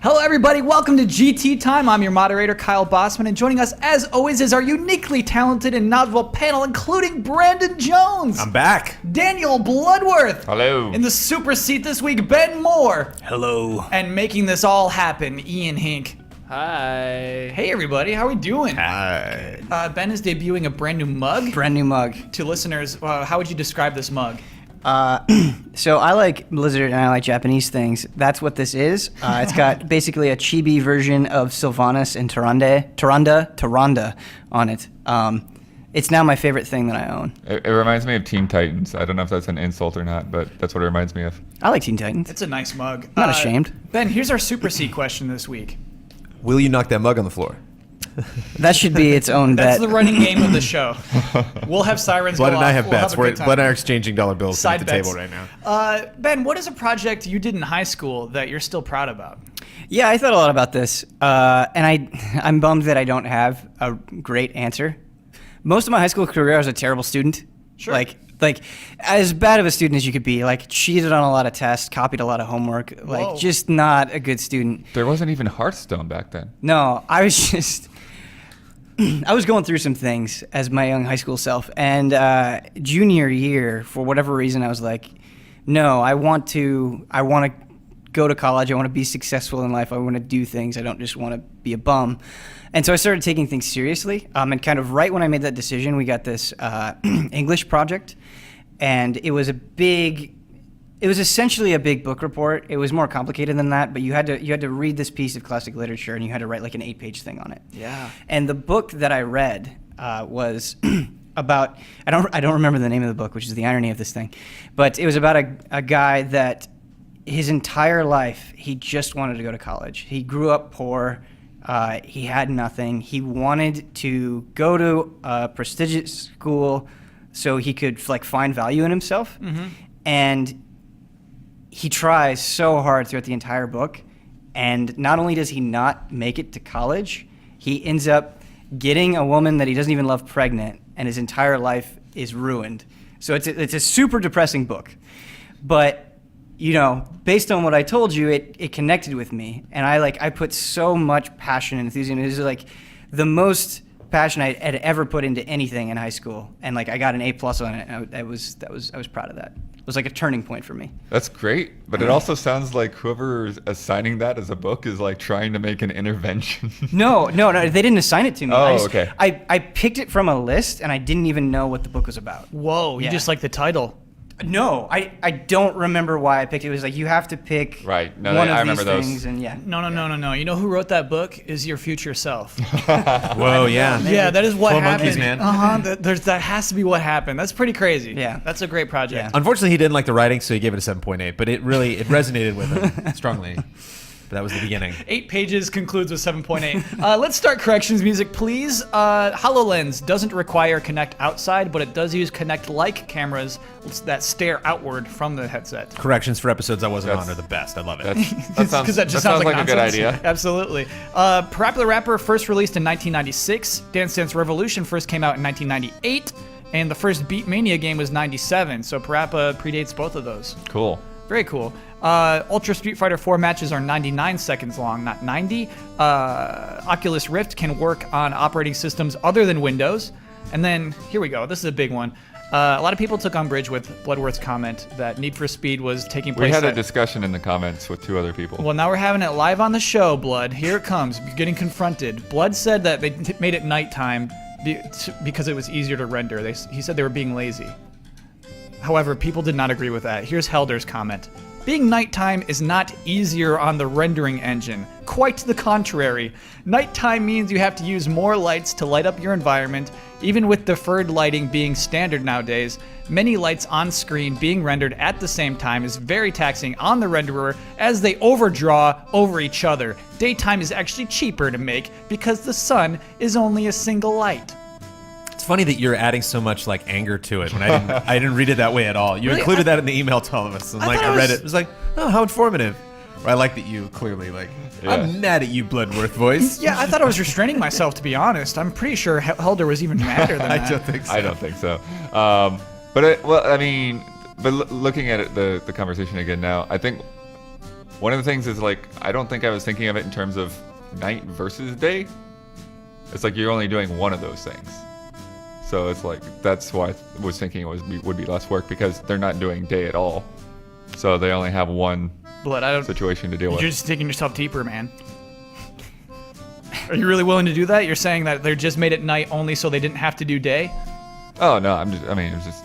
Hello, everybody. Welcome to GT Time. I'm your moderator, Kyle Bossman, and joining us, as always, is our uniquely talented and knowledgeable panel, including Brandon Jones. I'm back. Daniel Bloodworth. Hello. In the super seat this week, Ben Moore. Hello. And making this all happen, Ian Hink. Hi. Hey, everybody. How are we doing? Hi. Ben is debuting a brand new mug. Brand new mug. To listeners, how would you describe this mug? So I like Blizzard and I like Japanese things. That's what this is. It's got basically a chibi version of Sylvanas and Tyrande on it. It's now my favorite thing that I own. It reminds me of Teen Titans. I don't know if that's an insult or not, but that's what it reminds me of. I like Teen Titans. It's a nice mug. I'm not ashamed. Ben, here's our super seat question this week. Will you knock that mug on the floor? That should be its own bet. That's the running game of the show. We'll have sirens Blood go and I off. have We'll bets. a good time. Blood and I are exchanging dollar bills Side at the bets. table right now. Ben, what is a project you did in high school that you're still proud about? Yeah, I thought a lot about this, and I'm bummed that I don't have a great answer. Most of my high school career, I was a terrible student. Sure. Like as bad of a student as you could be. Like cheated on a lot of tests, copied a lot of homework. Like Whoa. just not a good student. There wasn't even Hearthstone back then. No, I was just. I was going through some things as my young high school self, and junior year, for whatever reason, I was like, no, I want to go to college. I want to be successful in life. I want to do things. I don't just want to be a bum. And so I started taking things seriously. And kind of right when I made that decision, we got this English project, and it was essentially a big book report. It was more complicated than that, but you had to read this piece of classic literature, and you had to write like an 8-page thing on it. Yeah. And the book that I read was about I don't remember the name of the book, which is the irony of this thing, but it was about a guy that his entire life he just wanted to go to college. He grew up poor. He had nothing. He wanted to go to a prestigious school so he could like find value in himself. Mm-hmm. And he tries so hard throughout the entire book, and not only does he not make it to college, he ends up getting a woman that he doesn't even love pregnant, and his entire life is ruined. So it's a super depressing book. But, you know, based on what I told you, it connected with me, and I put so much passion and enthusiasm. It was like the most passion I had ever put into anything in high school, and like I got an A+ on it, and I was proud of that. It was like a turning point for me. That's great, but it also sounds like whoever is assigning that as a book is like trying to make an intervention. No, they didn't assign it to me. Oh, okay. I picked it from a list, and I didn't even know what the book was about. Whoa, you Yeah. just like the title. No, I don't remember why I picked it. It was like you have to pick Right. No, one I of these remember those. things, and yeah. No. You know who wrote that book? Is your future self. Whoa, yeah. Yeah, that is what 12 happened. monkeys, man. That has to be what happened. That's pretty crazy. Yeah. That's a great project. Yeah. Unfortunately, he didn't like the writing, so he gave it a 7.8. But it resonated with him strongly. But that was the beginning. 8 pages concludes with 7.8. Let's start corrections music, please. HoloLens doesn't require Kinect outside, but it does use Kinect-like cameras that stare outward from the headset. Corrections for episodes I wasn't That's- on are the best. I love it. That sounds like a good nonsense. idea. Absolutely. Parappa the Rapper first released in 1996. Dance Dance Revolution first came out in 1998. And the first Beat Mania game was 97. So Parappa predates both of those. Cool. Very cool. Ultra Street Fighter 4 matches are 99 seconds long, not 90. Oculus Rift can work on operating systems other than Windows. And then, here we go. This is a big one. A lot of people took umbrage with Bloodworth's comment that Need for Speed was taking place. We had a at- discussion in the comments with 2 other people. Well, now we're having it live on the show, Blood. Here it comes. You're getting confronted. Blood said that they made it nighttime because it was easier to render. He said they were being lazy. However, people did not agree with that. Here's Helder's comment. Being nighttime is not easier on the rendering engine. Quite the contrary. Nighttime means you have to use more lights to light up your environment. Even with deferred lighting being standard nowadays, many lights on screen being rendered at the same time is very taxing on the renderer as they overdraw over each other. Daytime is actually cheaper to make because the sun is only a single light. It's funny that you're adding so much like anger to it when I didn't read it that way at all. You Really? included that in the email to all of us. And like I read was- it was like, oh, how informative. Or I like that you clearly like, Yeah. I'm mad at you, Bloodworth voice. Yeah, I thought I was restraining myself, to be honest. I'm pretty sure Helder was even madder than that. I don't think so. I don't think so. Looking at it, the conversation again now, I think one of the things is like I don't think I was thinking of it in terms of night versus day. It's like you're only doing one of those things. So it's like that's why I was thinking it would be less work because they're not doing day at all. So they only have one Blood, I don't. situation to deal You're with. just taking yourself deeper, man. Are you really willing to do that? You're saying that they just made it night only so they didn't have to do day? Oh no, it was just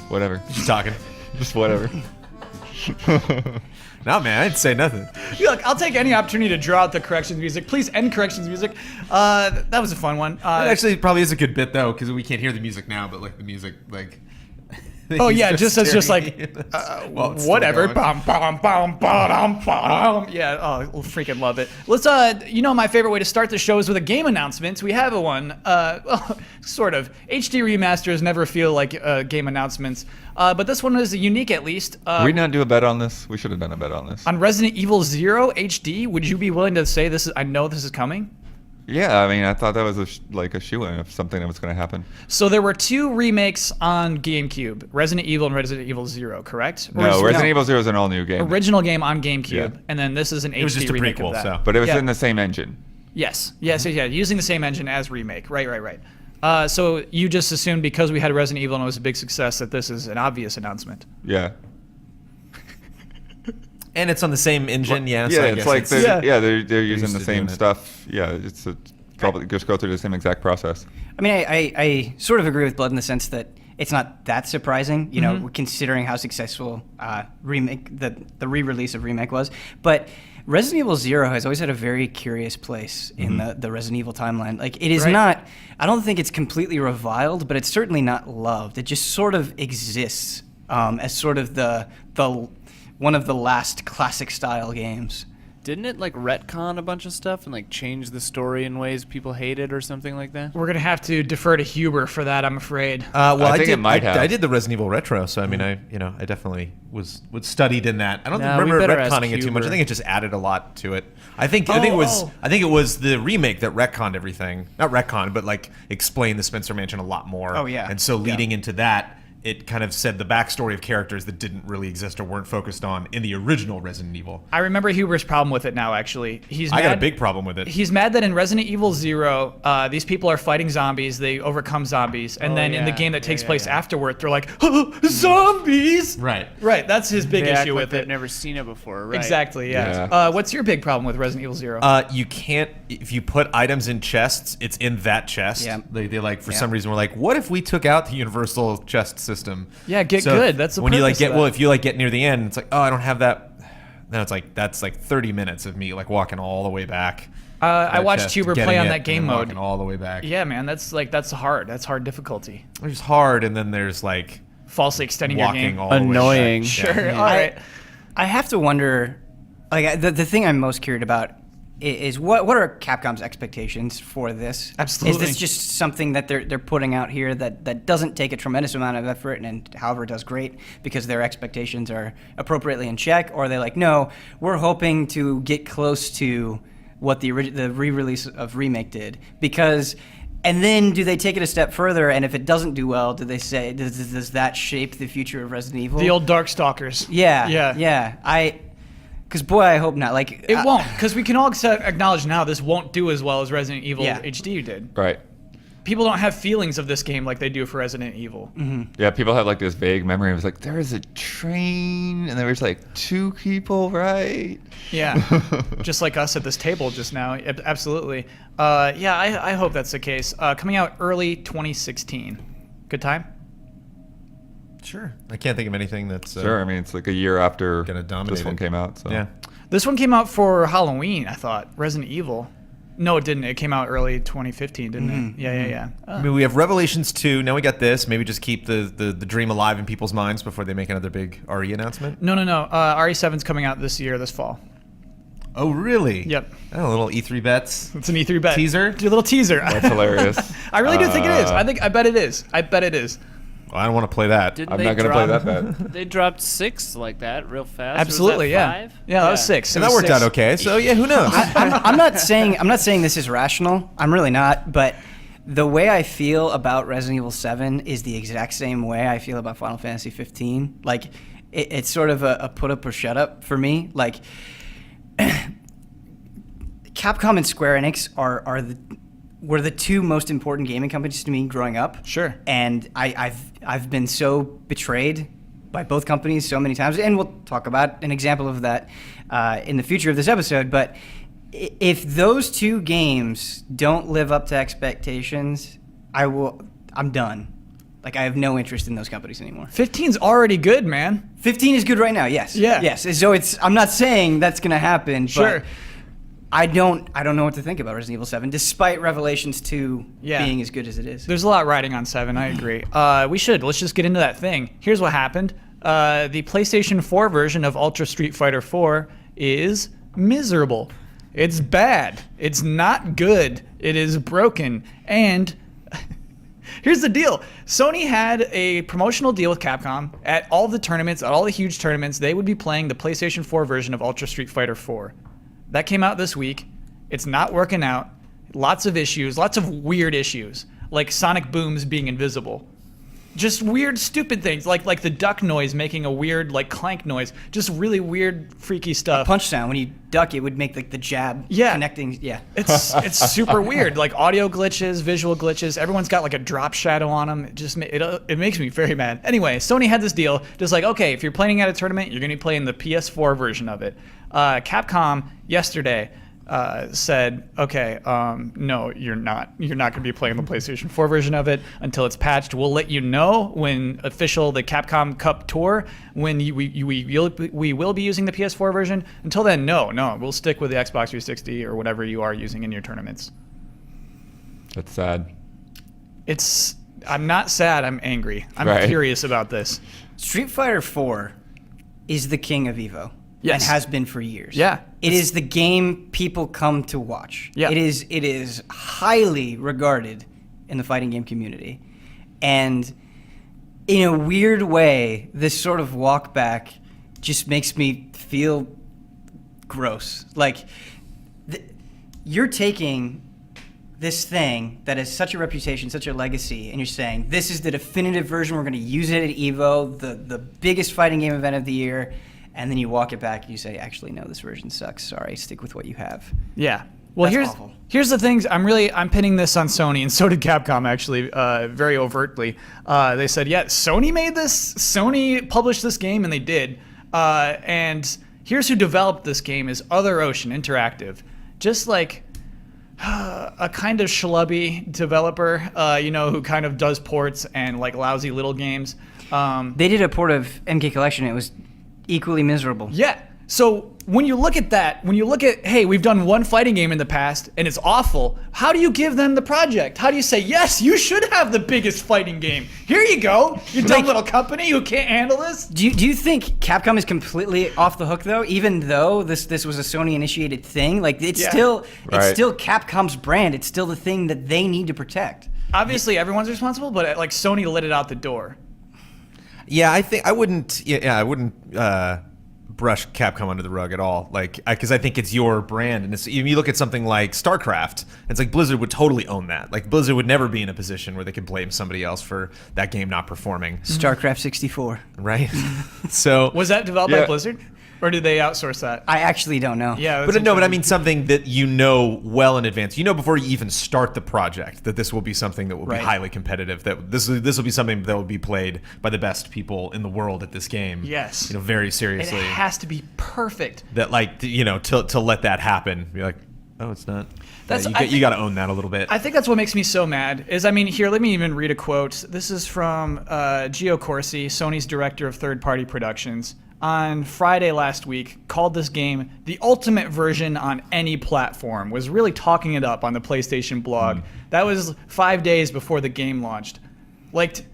whatever. Just talking. Just whatever. No, man, I didn't say nothing. Look, I'll take any opportunity to draw out the corrections music. Please end corrections music. That was a fun one. It actually probably is a good bit though, because we can't hear the music now, but like the music, like. Oh he's yeah, just as just staring like at us while it's still whatever. going. Bum, bum, bum, bum, bum. Yeah, oh, we'll freaking love it. Let's my favorite way to start the show is with a game announcement. We have one. Well, sort of. HD remasters never feel like game announcements, but this one is unique at least. Did we not do a bet on this? We should have done a bet on this. On Resident Evil 0 HD, would you be willing to say this is? I know this is coming. Yeah, I mean, I thought that was a shoo-in of something that was going to happen. So there were 2 remakes on GameCube, Resident Evil and Resident Evil 0, correct? Or No, is- Resident Evil 0 is an all-new game. Original game on GameCube, Yeah. and then this is an HD was just a remake prequel, of that. so. But it was Yeah. in the same engine. Yes, using the same engine as remake. Right. So you just assumed because we had Resident Evil and it was a big success that this is an obvious announcement. Yeah. And it's on the same engine, yeah. Yeah, So I it's guess like they're using used the to same doing it. stuff. Yeah, it's probably just go through the same exact process. I mean, I sort of agree with Blood in the sense that it's not that surprising, you know, considering how successful remake the re-release of Remake was. But Resident Evil 0 has always had a very curious place in the Resident Evil timeline. Like, it is Right. not, I don't think it's completely reviled, but it's certainly not loved. It just sort of exists as sort of the one of the last classic style games. Didn't it like retcon a bunch of stuff and like change the story in ways people hated or something like that? We're gonna have to defer to Huber for that, I'm afraid. Well, I think did, it might have. I did the Resident Evil retro, so I mean, I definitely was studied in that. I don't No, we remember better ask retconning it too much. I Huber. think it just added a lot to it. I think it was the remake that retconned everything. Not retconned, but like explained the Spencer Mansion a lot more. Oh, yeah. And so leading into that, it kind of said the backstory of characters that didn't really exist or weren't focused on in the original Resident Evil. I remember Huber's problem with it now, actually. I got a big problem with it. He's mad that in Resident Evil 0, these people are fighting zombies, they overcome zombies, and Oh, then in the yeah. game that takes Yeah, place yeah. afterward, they're like, oh, zombies! Right. Right, that's his big They act issue like with they've it. never seen it before, right? Exactly, yeah. Yeah. What's your big problem with Resident Evil 0? You can't, if you put items in chests, it's in that chest. Yeah. They like, for Yeah. some reason, were like, what if we took out the universal chest system? Yeah, get good. That's the when you like purpose get, of well, that. if you like get near the end, it's like, oh, I don't have that. Then it's like, that's like 30 minutes of me like walking all the way back. I that watched chest, Huber getting play on it, that and game then mode. walking all the way back. Yeah, man, that's hard. That's hard difficulty. There's hard, and then there's like Falsely extending your walking game. all the way Annoying. back. Sure, Yeah. all right. I have to wonder, like the thing I'm most curious about is what are Capcom's expectations for this? Absolutely. Is this just something that they're putting out here that doesn't take a tremendous amount of effort and however does great because their expectations are appropriately in check, or are they like, no, we're hoping to get close to what the re-release of Remake did? Because and then do they take it a step further, and if it doesn't do well, do they say does that shape the future of Resident Evil? The old Darkstalkers. Yeah. Because boy, I hope not. Like It won't, because we can all acknowledge now this won't do as well as Resident Evil Yeah. HD did. Right. People don't have feelings of this game like they do for Resident Evil. Yeah, people have like this vague memory. It was like there was a train and there was like 2 people, right? Yeah, just like us at this table just now. Absolutely. Yeah, I hope that's the case. Coming out early 2016. Good time? Sure. I can't think of anything that's Sure. I mean, it's like a year after Gonna dominate this one it. came out. So. Yeah. This one came out for Halloween, I thought. Resident Evil. No, it didn't. It came out early 2015, didn't it? Yeah. I mean, we have Revelations 2. Now we got this. Maybe just keep the dream alive in people's minds before they make another big RE announcement. No. RE7's coming out this fall. Oh, really? Yep. Oh, little E3 bets. It's an E3 bet. Teaser? Do a little teaser. That's hilarious. I really do think it is. I bet it is. I bet it is. Well, I don't want to play that. Didn't I'm they not going to play drop- that bet. They dropped 6 like that real fast. Absolutely, Was yeah. that 5? Yeah, that was 6. And It that was worked 6. out okay. So yeah, who knows? I'm not saying this is rational. I'm really not. But the way I feel about Resident Evil 7 is the exact same way I feel about Final Fantasy 15. Like, It's sort of a put up or shut up for me. Like, Capcom and Square Enix were the two most important gaming companies to me growing up. Sure. And I've been so betrayed by both companies so many times, and we'll talk about an example of that in the future of this episode. But if those two games don't live up to expectations, I'm done. Like, I have no interest in those companies anymore. 15's already good, man. 15 is good right now. Yes. Yeah. Yes. So I'm not saying that's going to happen. Sure. But I don't know what to think about Resident Evil 7, despite Revelations 2 being as good as it is. There's a lot riding on 7, I agree. Let's just get into that thing. Here's what happened. The PlayStation 4 version of Ultra Street Fighter 4 is miserable. It's bad. It's not good. It is broken. And here's the deal. Sony had a promotional deal with Capcom. At all the tournaments, at all the huge tournaments, they would be playing the PlayStation 4 version of Ultra Street Fighter 4. That came out this week. It's not working out. Lots of issues, lots of weird issues, like sonic booms being invisible. Just weird, stupid things, like the duck noise making a weird, like, clank noise. Just really weird, freaky stuff. Punch sound, when you duck, it would make, like, the jab connecting. Yeah. It's super weird. Like, audio glitches, visual glitches. Everyone's got, like, a drop shadow on them. It makes me very mad. Anyway, Sony had this deal. Just like, okay, if you're playing at a tournament, you're going to be playing the PS4 version of it. Capcom yesterday said, okay, no, you're not. You're not going to be playing the PlayStation 4 version of it until it's patched. We'll let you know when the Capcom Cup Tour, when we will be using the PS4 version. Until then, no, we'll stick with the Xbox 360 or whatever you are using in your tournaments. That's sad. I'm not sad. I'm angry. I'm furious about this. Street Fighter 4 is the king of Evo. Yes. And has been for years. Yeah. It is the game people come to watch. Yeah. It is highly regarded in the fighting game community. And in a weird way, this sort of walk back just makes me feel gross. Like, you're taking this thing that has such a reputation, such a legacy, and you're saying, this is the definitive version, we're going to use it at EVO, the biggest fighting game event of the year. And then you walk it back and you say, actually, no, this version sucks. Sorry, stick with what you have. Yeah. Well, That's awful. Here's the things. I'm pinning this on Sony, and so did Capcom, actually, very overtly. They said, yeah, Sony made this. Sony published this game, and they did. And here's who developed this game is Other Ocean Interactive. Just like a kind of schlubby developer, who kind of does ports and like lousy little games. They did a port of MK Collection. It was equally miserable. Yeah. So when you look at that, hey, we've done one fighting game in the past and it's awful, how do you give them the project? How do you say, yes, you should have the biggest fighting game? Here you go, you dumb little company who can't handle this. Do you think Capcom is completely off the hook though, even though this was a Sony initiated thing? Like, it's still Capcom's brand. It's still the thing that they need to protect. Obviously everyone's responsible, but like Sony let it out the door. Yeah, I think I wouldn't brush Capcom under the rug at all. Like, because I think it's your brand, and you look at something like StarCraft. It's like Blizzard would totally own that. Like, Blizzard would never be in a position where they could blame somebody else for that game not performing. StarCraft 64. Right. So was that developed by Blizzard? Or did they outsource that? I actually don't know. Yeah, but I mean something that you know well in advance. You know before you even start the project that this will be something that will be highly competitive. That this will be something that will be played by the best people in the world at this game. Yes. Very seriously. It has to be perfect. That to let that happen, you're like, oh, it's not. You got to own that a little bit. I think that's what makes me so mad. Here, let me even read a quote. This is from Gio Corsi, Sony's director of third-party productions. On Friday last week, called this game the ultimate version on any platform, was really talking it up on the PlayStation blog. That was 5 days before the game launched. Like,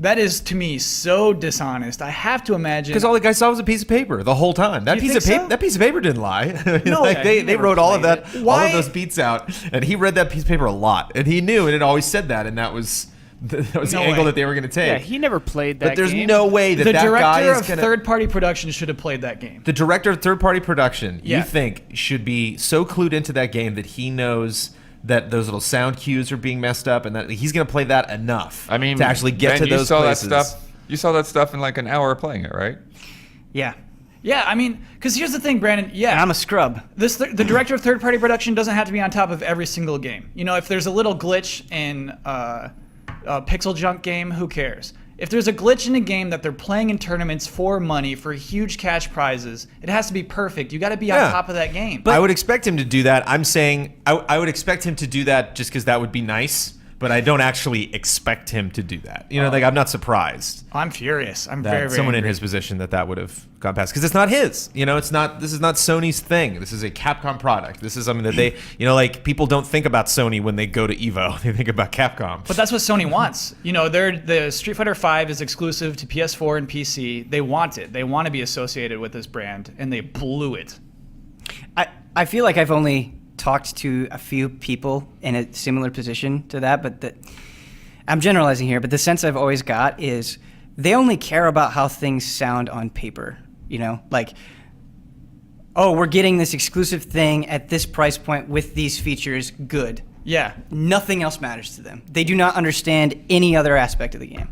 that is, to me, so dishonest. I have to imagine... Because all the guy saw was a piece of paper the whole time. That piece of paper didn't lie. No, they wrote all of that, all of those beats out, and he read that piece of paper a lot, and he knew, and it always said that, and that was the angle that they were going to take. Yeah, he never played that game. But there's no way that the guy is director going of to... third-party production should have played that game. The director of third-party production, Yeah. you think, should be so clued into that game that he knows that those little sound cues are being messed up and that he's going to play that enough I mean, to actually get Ben, to those you saw places. that stuff You saw that stuff in like an hour of playing it, right? Yeah. Yeah, I mean, because here's the thing, Brandon. Yeah, And I'm a scrub. the director of third-party production doesn't have to be on top of every single game. You know, if there's a little glitch in a pixel junk game, who cares? If there's a glitch in a game that they're playing in tournaments for money, for huge cash prizes, it has to be perfect. You got to be on top of that game. I would expect him to do that. I'm saying I would expect him to do that just because that would be nice. But I don't actually expect him to do that. You know, like I'm not surprised I'm furious. I'm that very, very someone angry. in his position that would have gone past, because it's not his. You know, it's not. This is not Sony's thing. This is a Capcom product. This is something that they, you know, like people don't think about Sony when they go to Evo. They think about Capcom. But that's what Sony wants. You know, the Street Fighter V is exclusive to PS4 and PC. They want it. They want to be associated with this brand, and they blew it. I feel like I've only talked to a few people in a similar position to that, but I'm generalizing here, but the sense I've always got is they only care about how things sound on paper. You know, like, oh, we're getting this exclusive thing at this price point with these features. Good. Yeah. Nothing else matters to them. They do not understand any other aspect of the game.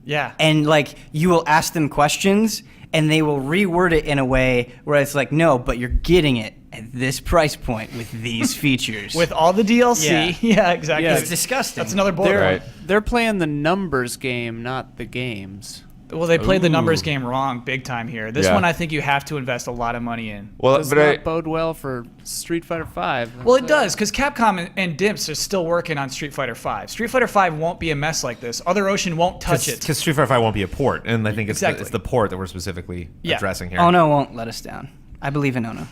Yeah. And like, you will ask them questions and they will reword it in a way where it's like, no, but you're getting it at this price point with these features. With all the DLC. Yeah, exactly. Yeah. It's disgusting. That's another bullet They're, point. they're playing the numbers game, not the games. Well, they played the numbers Ooh. game wrong big time here. This Yeah. one I think you have to invest a lot of money in. Well, Does but not bode well for Street Fighter V. Well, it does, because Capcom and Dimps are still working on Street Fighter V. Street Fighter V won't be a mess like this. Other Ocean won't touch it. Because Street Fighter 5 won't be a port, and I think it's Exactly. it's the port that we're specifically Yeah. addressing here. Ono won't let us down. I believe in Ono.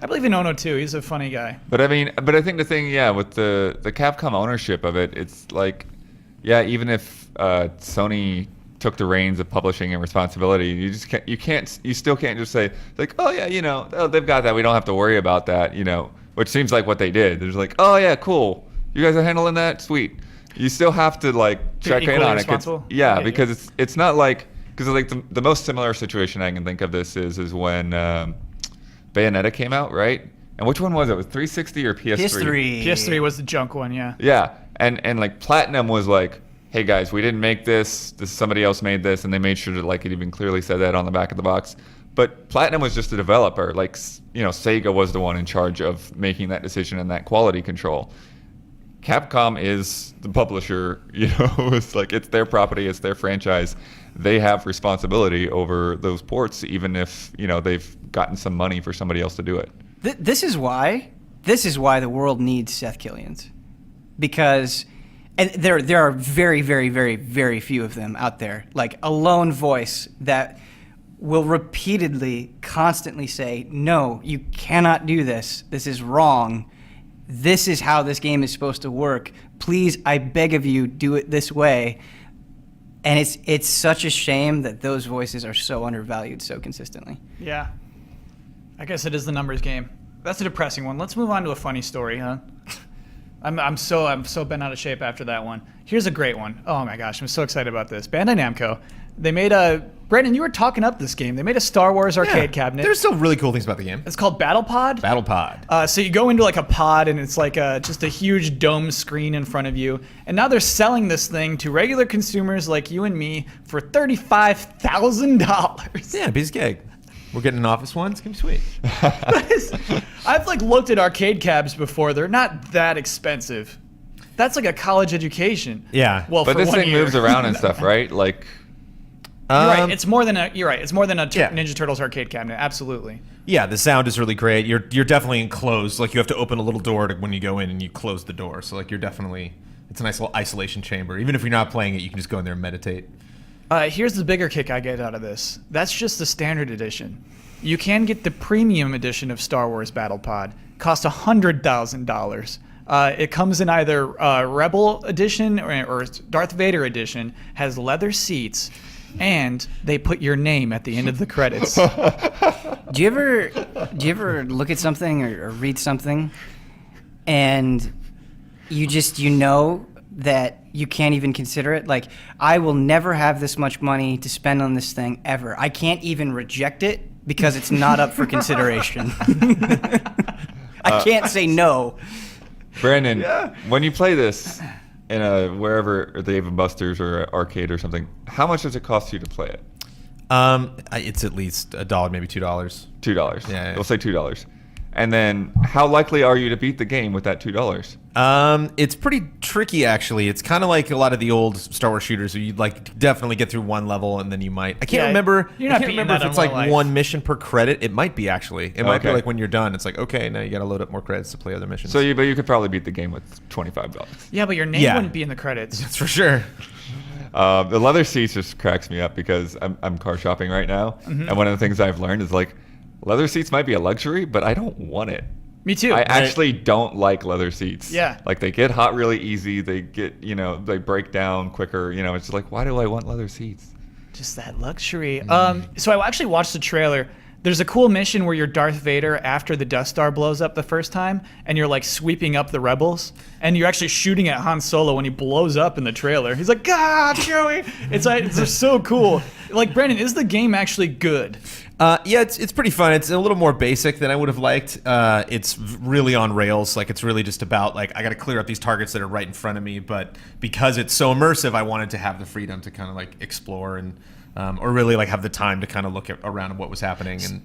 I believe in Ono too. He's a funny guy. But I mean, but I think the thing, yeah, with the Capcom ownership of it, it's like, yeah, even if Sony took the reins of publishing and responsibility, you still can't just say like, oh yeah, you know, oh, they've got that, we don't have to worry about that, you know, which seems like what they did. They're just like, oh yeah, cool, you guys are handling that, sweet. You still have to like check in equally on it. 'Cause- responsible? Yeah, Yeah, because it's not like, because like the most similar situation I can think of this is when Bayonetta came out, right? And which one was it? Was 360 or PS3? History. PS3 was the junk one, yeah. Yeah, and like Platinum was like, hey guys, we didn't make this. Somebody else made this, and they made sure that like it even clearly said that on the back of the box. But Platinum was just a developer. Like, you know, Sega was the one in charge of making that decision and that quality control. Capcom is the publisher. You know, it's like it's their property, it's their franchise. They have responsibility over those ports, even if you know they've gotten some money for somebody else to do it. This is why the world needs Seth Killians, because, and there are very, very, very, very few of them out there. Like a lone voice that will repeatedly, constantly say, "No, you cannot do this. This is wrong. This is how this game is supposed to work. Please, I beg of you, do it this way." And it's such a shame that those voices are so undervalued so consistently. Yeah. I guess it is the numbers game. That's a depressing one. Let's move on to a funny story, huh? I'm so bent out of shape after that one. Here's a great one. Oh my gosh, I'm so excited about this. Bandai Namco. They made a Brandon, you were talking up this game. They made a Star Wars arcade cabinet. There's still really cool things about the game. It's called Battle Pod. Battle Pod. So you go into like a pod and it's like just a huge dome screen in front of you. And now they're selling this thing to regular consumers like you and me for $35,000. Yeah, piece of cake. We're getting an office one. It's gonna be sweet. I've like looked at arcade cabs before. They're not that expensive. That's like a college education. Yeah. Well, But for this 1 thing year. moves around and stuff, right? Like, You're right. It's more than a. You're right. It's more than a Yeah. Ninja Turtles arcade cabinet. Absolutely. Yeah, the sound is really great. You're definitely enclosed. Like you have to open a little door when you go in, and you close the door. So like you're definitely, it's a nice little isolation chamber. Even if you're not playing it, you can just go in there and meditate. Here's the bigger kick I get out of this. That's just the standard edition. You can get the premium edition of Star Wars Battle Pod. Costs $100,000. It comes in either Rebel Edition or Darth Vader Edition. Has leather seats, and they put your name at the end of the credits. Do you ever look at something or read something, and you know that you can't even consider it? Like, I will never have this much money to spend on this thing ever. I can't even reject it because it's not up for consideration. I can't say no. Brandon, when you play this, in a wherever Dave and Buster's or arcade or something, how much does it cost you to play it? It's at least $1, maybe $2. $2. Yeah. We'll say $2. And then, how likely are you to beat the game with that $2? It's pretty tricky, actually. It's kind of like a lot of the old Star Wars shooters, where you'd like definitely get through one level and then you might. I can't remember. You're not I can't beating remember that if it's in like real life. one mission per credit. It might be actually. It might be Okay. like when you're done, it's like okay, now you got to load up more credits to play other missions. But you could probably beat the game with $25. Yeah, but your name Yeah. wouldn't be in the credits. That's for sure. The leather seats just cracks me up because I'm car shopping right now, and one of the things I've learned is like, leather seats might be a luxury, but I don't want it. Me too. I actually don't like leather seats. Yeah. Like they get hot really easy. They get, they break down quicker. It's just like, why do I want leather seats? Just that luxury. So I actually watched the trailer. There's a cool mission where you're Darth Vader after the Death Star blows up the first time, and you're like sweeping up the rebels, and you're actually shooting at Han Solo when he blows up in the trailer. He's like, "God, Joey!" It's just so cool. Like, Brandon, is the game actually good? Yeah, it's pretty fun. It's a little more basic than I would have liked. It's really on rails. Like it's really just about like I got to clear up these targets that are right in front of me. But because it's so immersive, I wanted to have the freedom to kind of like explore and or really like have the time to kind of look around at what was happening. And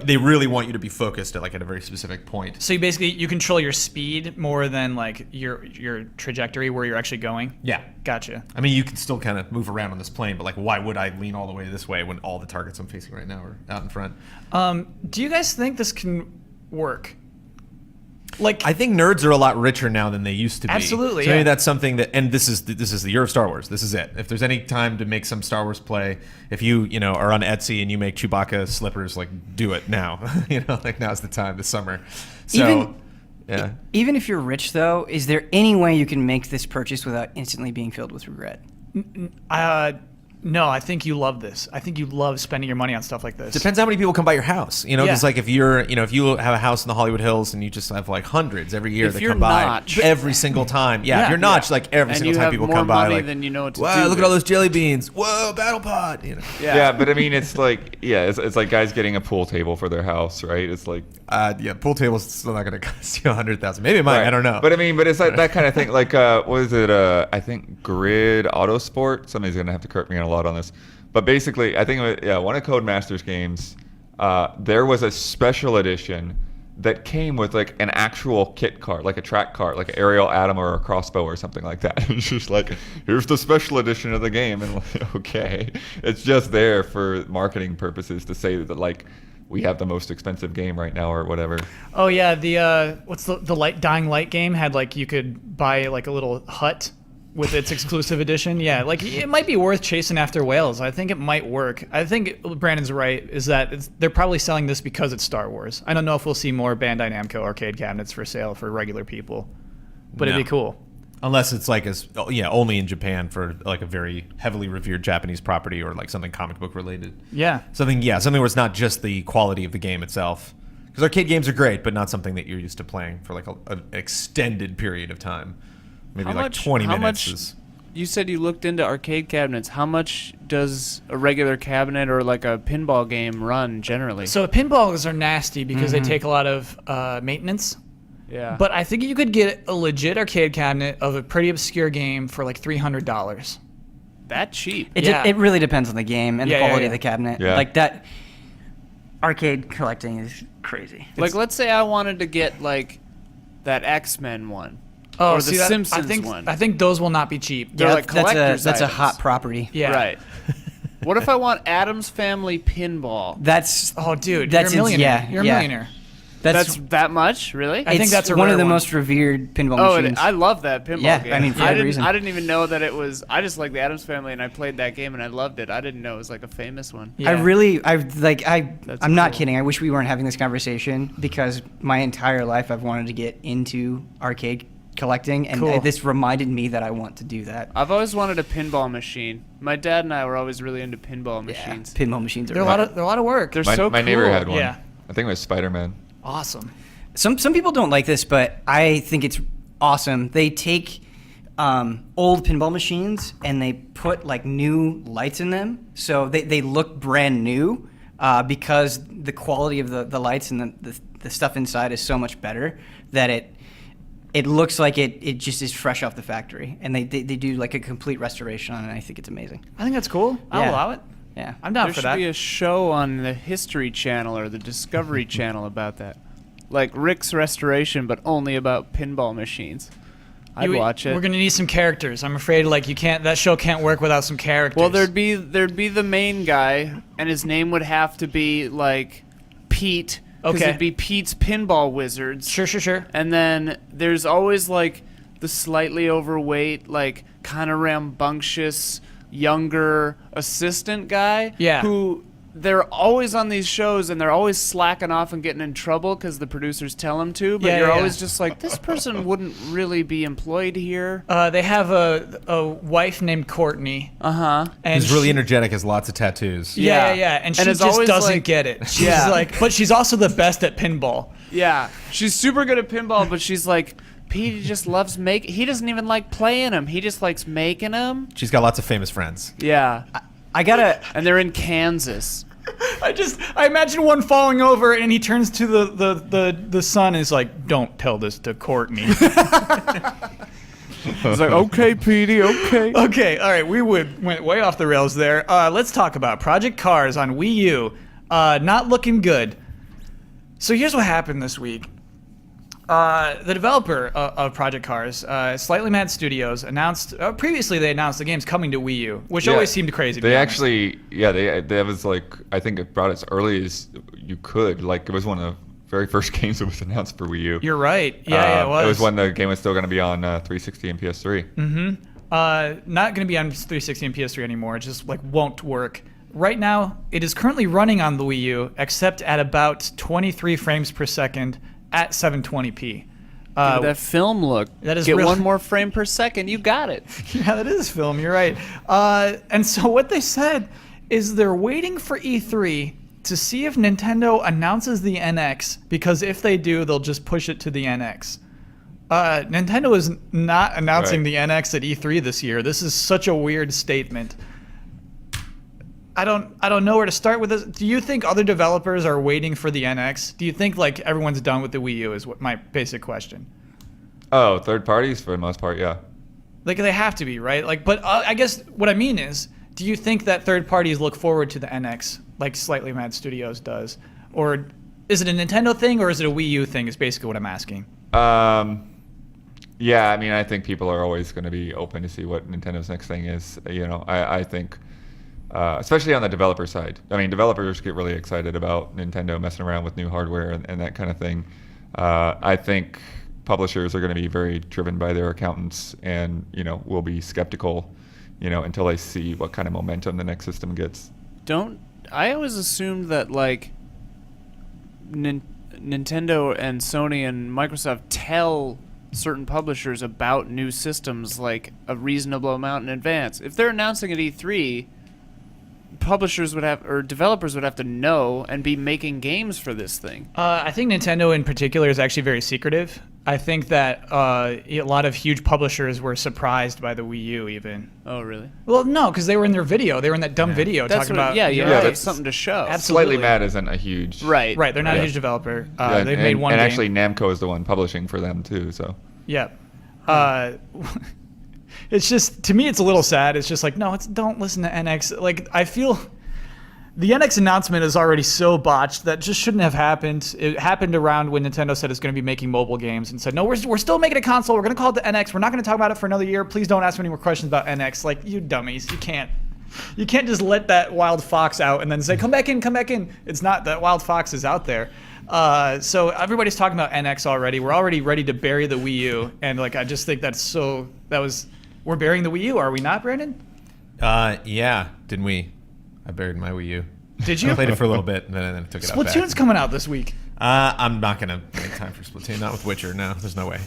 they really want you to be focused at like at a very specific point. So you control your speed more than like your trajectory where you're actually going. Yeah. Gotcha. I mean, you can still kind of move around on this plane, but like, why would I lean all the way this way when all the targets I'm facing right now are out in front? Do you guys think this can work? Like, I think nerds are a lot richer now than they used to be. Absolutely, So yeah. maybe that's something that, and this is the year of Star Wars. This is it. If there's any time to make some Star Wars play, if you are on Etsy and you make Chewbacca slippers, like do it now. Like now's the time this summer. So. Yeah. Even if you're rich, though, is there any way you can make this purchase without instantly being filled with regret? No, I think you love this. I think you love spending your money on stuff like this. Depends how many people come by your house. Because Yeah. like if if you have a house in the Hollywood Hills and you just have like hundreds every year If that you're come by Notch. every single time. Yeah, Yeah. if you're Notch, like every And single you time have people more come by, money like, than you know what to wow, do look at with. all those jelly beans. Whoa, battle pod. Yeah, but I mean, it's like, it's like guys getting a pool table for their house, right? It's like, Pool table's still not going to cost you $100,000. Maybe it might. right. I don't know. But I mean, it's like that kind of thing. Like, what is it? I think Grid Autosport. Somebody's gonna have to correct me on a lot on this. But basically, I think one of Codemasters games, there was a special edition that came with like an actual kit card, like a track card, like an aerial atom or a crossbow or something like that. It's just like, here's the special edition of the game, and like, okay, it's just there for marketing purposes to say that like we have the most expensive game right now or whatever. Oh yeah, the what's the Dying Light game had like you could buy like a little hut with its exclusive edition. Yeah, like it might be worth chasing after whales. I think it might work. I think Brandon's right, is that they're probably selling this because it's Star Wars. I don't know if we'll see more Bandai Namco arcade cabinets for sale for regular people, but it'd be No. cool. Unless it's like only in Japan for like a very heavily revered Japanese property or like something comic book related. Yeah. Something where it's not just the quality of the game itself. Because arcade games are great, but not something that you're used to playing for like an extended period of time. Maybe like 20 minutes. You said you looked into arcade cabinets. How much does a regular cabinet or like a pinball game run generally? So pinballs are nasty because they take a lot of maintenance. Yeah. But I think you could get a legit arcade cabinet of a pretty obscure game for like $300. that cheap. It really depends on the game and the quality of the cabinet. Yeah. Like that, arcade collecting is crazy. Like, let's say I wanted to get like that X-Men one. Oh, or the see, Simpsons one. I think those will not be cheap. They're like collector's that's a items. hot property. Yeah. Right. What if I want Adam's Family pinball? That's Oh, dude, That's you're a millionaire. yeah, You're a yeah. millionaire. That's that much, really? I think it's that's a one rare of the one. most revered pinball Oh, machines. I love that pinball Yeah, game. I mean, for I that didn't, reason. I didn't even know that it was. I just like the Addams Family, and I played that game, and I loved it. I didn't know it was like a famous one. Yeah. I'm not cool. kidding. I wish we weren't having this conversation because my entire life I've wanted to get into arcade collecting, and Cool. this reminded me that I want to do that. I've always wanted a pinball machine. My dad and I were always really into pinball machines. Pinball machines are They're a lot of work. They're My so neighbor cool. had one. Yeah. I think it was Spider-Man. awesome. Some people don't like this, but I think it's awesome. They take old pinball machines and they put like new lights in them, so they look brand new because the quality of the lights and the stuff inside is so much better that it looks like it just is fresh off the factory, and they do like a complete restoration on it. And I think it's amazing. I think that's cool. I'll Yeah. allow it. Yeah. I'm down There for should that. be a show on the History Channel or the Discovery Channel about that. Like Rick's Restoration, but only about pinball machines. I'd watch it. We're gonna need some characters. I'm afraid that show can't work without some characters. Well, there'd be the main guy, and his name would have to be like Pete. 'Cause Okay. it'd be Pete's Pinball Wizards. Sure. And then there's always like the slightly overweight, like kind of rambunctious, younger assistant guy. Yeah. Who they're always on these shows and they're always slacking off and getting in trouble because the producers tell them to. But Yeah, you're yeah, always yeah. just like, this person wouldn't really be employed here. They have a wife named Courtney. Uh-huh. And He's really she- energetic, has lots of tattoos. Yeah, Yeah. and she And it's just always doesn't like- get it. She's Yeah. like, but she's also the best at pinball. Yeah. She's super good at pinball, but she's like, Pete just loves he doesn't even like playing them. He just likes making them. She's got lots of famous friends. Yeah. I gotta. And they're in Kansas. I imagine one falling over and he turns to the son and is like, don't tell this to Courtney. It's like, okay, Petey, okay. Okay, all right, we went way off the rails there. Let's talk about Project Cars on Wii U. Not looking good. So here's what happened this week. The developer of Project Cars, Slightly Mad Studios, announced previously they announced the game's coming to Wii U, which Yeah. always seemed crazy. To They be honest. actually, yeah, they was like, I think it brought as early as you could. Like, it was one of the very first games that was announced for Wii U. You're right. Yeah, it was. It was when the game was still going to be on 360 and PS3. Not going to be on 360 and PS3 anymore. It just like won't work. Right now, it is currently running on the Wii U, except at about 23 frames per second at 720p. That film look. That is Get real- one more frame per second. You got it. Yeah, that is film. You're right. And so what they said is they're waiting for E3 to see if Nintendo announces the NX, because if they do, they'll just push it to the NX. Nintendo is not announcing Right. the NX at E3 this year. This is such a weird statement. I don't know where to start with this. Do you think other developers are waiting for the NX? Do you think like everyone's done with the Wii U is what my basic question. Oh, third parties for the most part, yeah. Like they have to be, right? Like, but I guess what I mean is, do you think that third parties look forward to the NX like Slightly Mad Studios does, or is it a Nintendo thing or is it a Wii U thing? Is basically what I'm asking. Yeah, I mean, I think people are always going to be open to see what Nintendo's next thing is. You know, I think, especially on the developer side. I mean, developers get really excited about Nintendo messing around with new hardware and that kind of thing. I think publishers are going to be very driven by their accountants and, you know, will be skeptical, you know, until they see what kind of momentum the next system gets. I always assumed that like Nintendo and Sony and Microsoft tell certain publishers about new systems like a reasonable amount in advance. If they're announcing at E3, publishers would have, or developers would have to know and be making games for this thing. I think Nintendo in particular is actually very secretive. I think that a lot of huge publishers were surprised by the Wii U even. Oh, really? Well, no, because they were in their video. They were in that dumb video That's talking what, about. yeah, you You're have right. to have something to show. Absolutely. Slightly Mad isn't a huge... Right. Right, they're not a Yeah. huge developer. Yeah, They've made one and game. actually Namco is the one publishing for them too, so... Yeah. It's just, to me, it's a little sad. It's just like, no, don't listen to NX. Like, I feel the NX announcement is already so botched that just shouldn't have happened. It happened around when Nintendo said it's going to be making mobile games and said, no, we're still making a console. We're going to call it the NX. We're not going to talk about it for another year. Please don't ask me any more questions about NX. Like, you dummies. You can't just let that wild fox out and then say, come back in, come back in. It's not, that wild fox is out there. So everybody's talking about NX already. We're already ready to bury the Wii U. And like, I just think we're burying the Wii U. Are we not, Brandon? Yeah, didn't we? I buried my Wii U. Did you? I played it for a little bit and then took it out back. Splatoon's coming out this week. I'm not gonna make time for Splatoon. Not with Witcher. No, there's no way.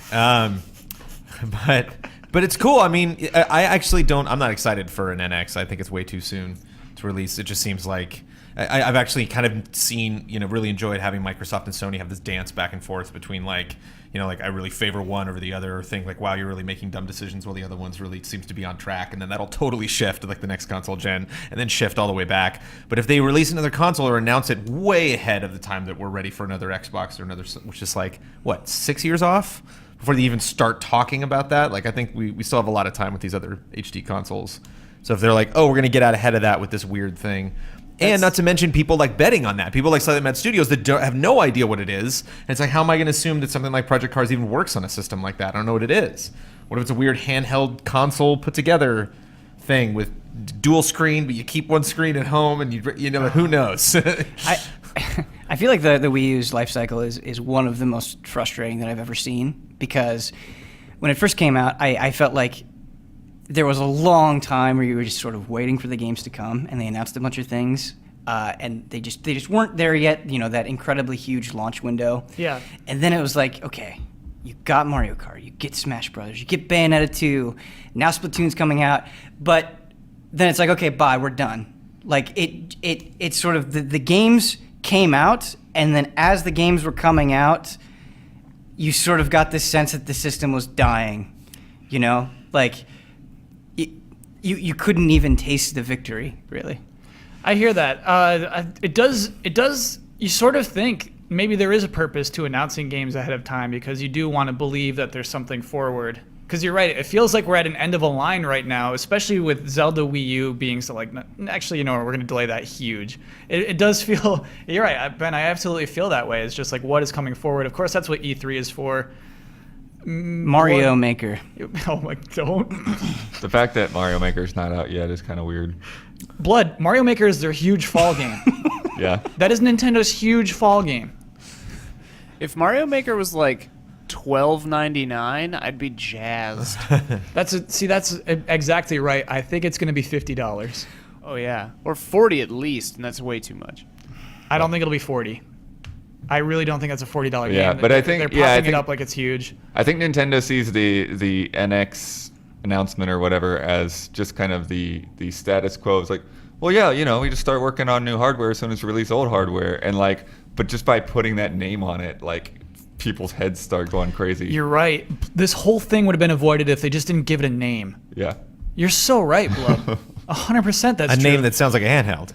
But it's cool. I mean, I actually don't. I'm not excited for an NX. I think it's way too soon to release. It just seems like I've actually kind of seen, really enjoyed having Microsoft and Sony have this dance back and forth between like I really favor one over the other, or think like, wow, you're really making dumb decisions while the other one's really seems to be on track, and then that'll totally shift to like the next console gen, and then shift all the way back. But if they release another console or announce it way ahead of the time that we're ready for another Xbox or another, which is like what, 6 years off before they even start talking about that. Like I think we still have a lot of time with these other HD consoles. So if they're like, oh, we're gonna get out ahead of that with this weird thing. And not to mention people like betting on that. People like Silent Mad Studios that have no idea what it is. And it's like, how am I going to assume that something like Project Cars even works on a system like that? I don't know what it is. What if it's a weird handheld console put together thing with dual screen, but you keep one screen at home and you know, who knows? I feel like the Wii U's life cycle is one of the most frustrating that I've ever seen, because when it first came out, I felt like there was a long time where you were just sort of waiting for the games to come, and they announced a bunch of things, and they just weren't there yet. You know, that incredibly huge launch window. Yeah. And then it was like, okay, you got Mario Kart, you get Smash Brothers, you get Bayonetta 2, now Splatoon's coming out, but then it's like, okay, bye, we're done. Like it's sort of the games came out, and then as the games were coming out, you sort of got this sense that the system was dying. You know, like. You couldn't even taste the victory, really. I hear that. It does. You sort of think maybe there is a purpose to announcing games ahead of time, because you do want to believe that there's something forward. Because you're right, it feels like we're at an end of a line right now, especially with Zelda Wii U being so like. Actually, you know what? We're going to delay that huge. It does feel. You're right, Ben. I absolutely feel that way. It's just like what is coming forward. Of course, that's what E3 is for. Mario Maker. Oh my! Don't. The fact that Mario Maker's not out yet is kind of weird. Blood. Mario Maker is their huge fall game. Yeah. That is Nintendo's huge fall game. If Mario Maker was like $12.99, I'd be jazzed. That's exactly right. I think it's going to be $50. Oh yeah, or 40 at least, and that's way too much. I don't think it'll be 40. I really don't think that's a $40 game. Yeah, but I think they're popping it up like it's huge. I think Nintendo sees the NX announcement or whatever as just kind of the status quo. It's like, well, yeah, you know, we just start working on new hardware as soon as we release old hardware, and like, but just by putting that name on it, like, people's heads start going crazy. You're right. This whole thing would have been avoided if they just didn't give it a name. Yeah. You're so right, Blood. 100% that's a true. name that sounds like a handheld.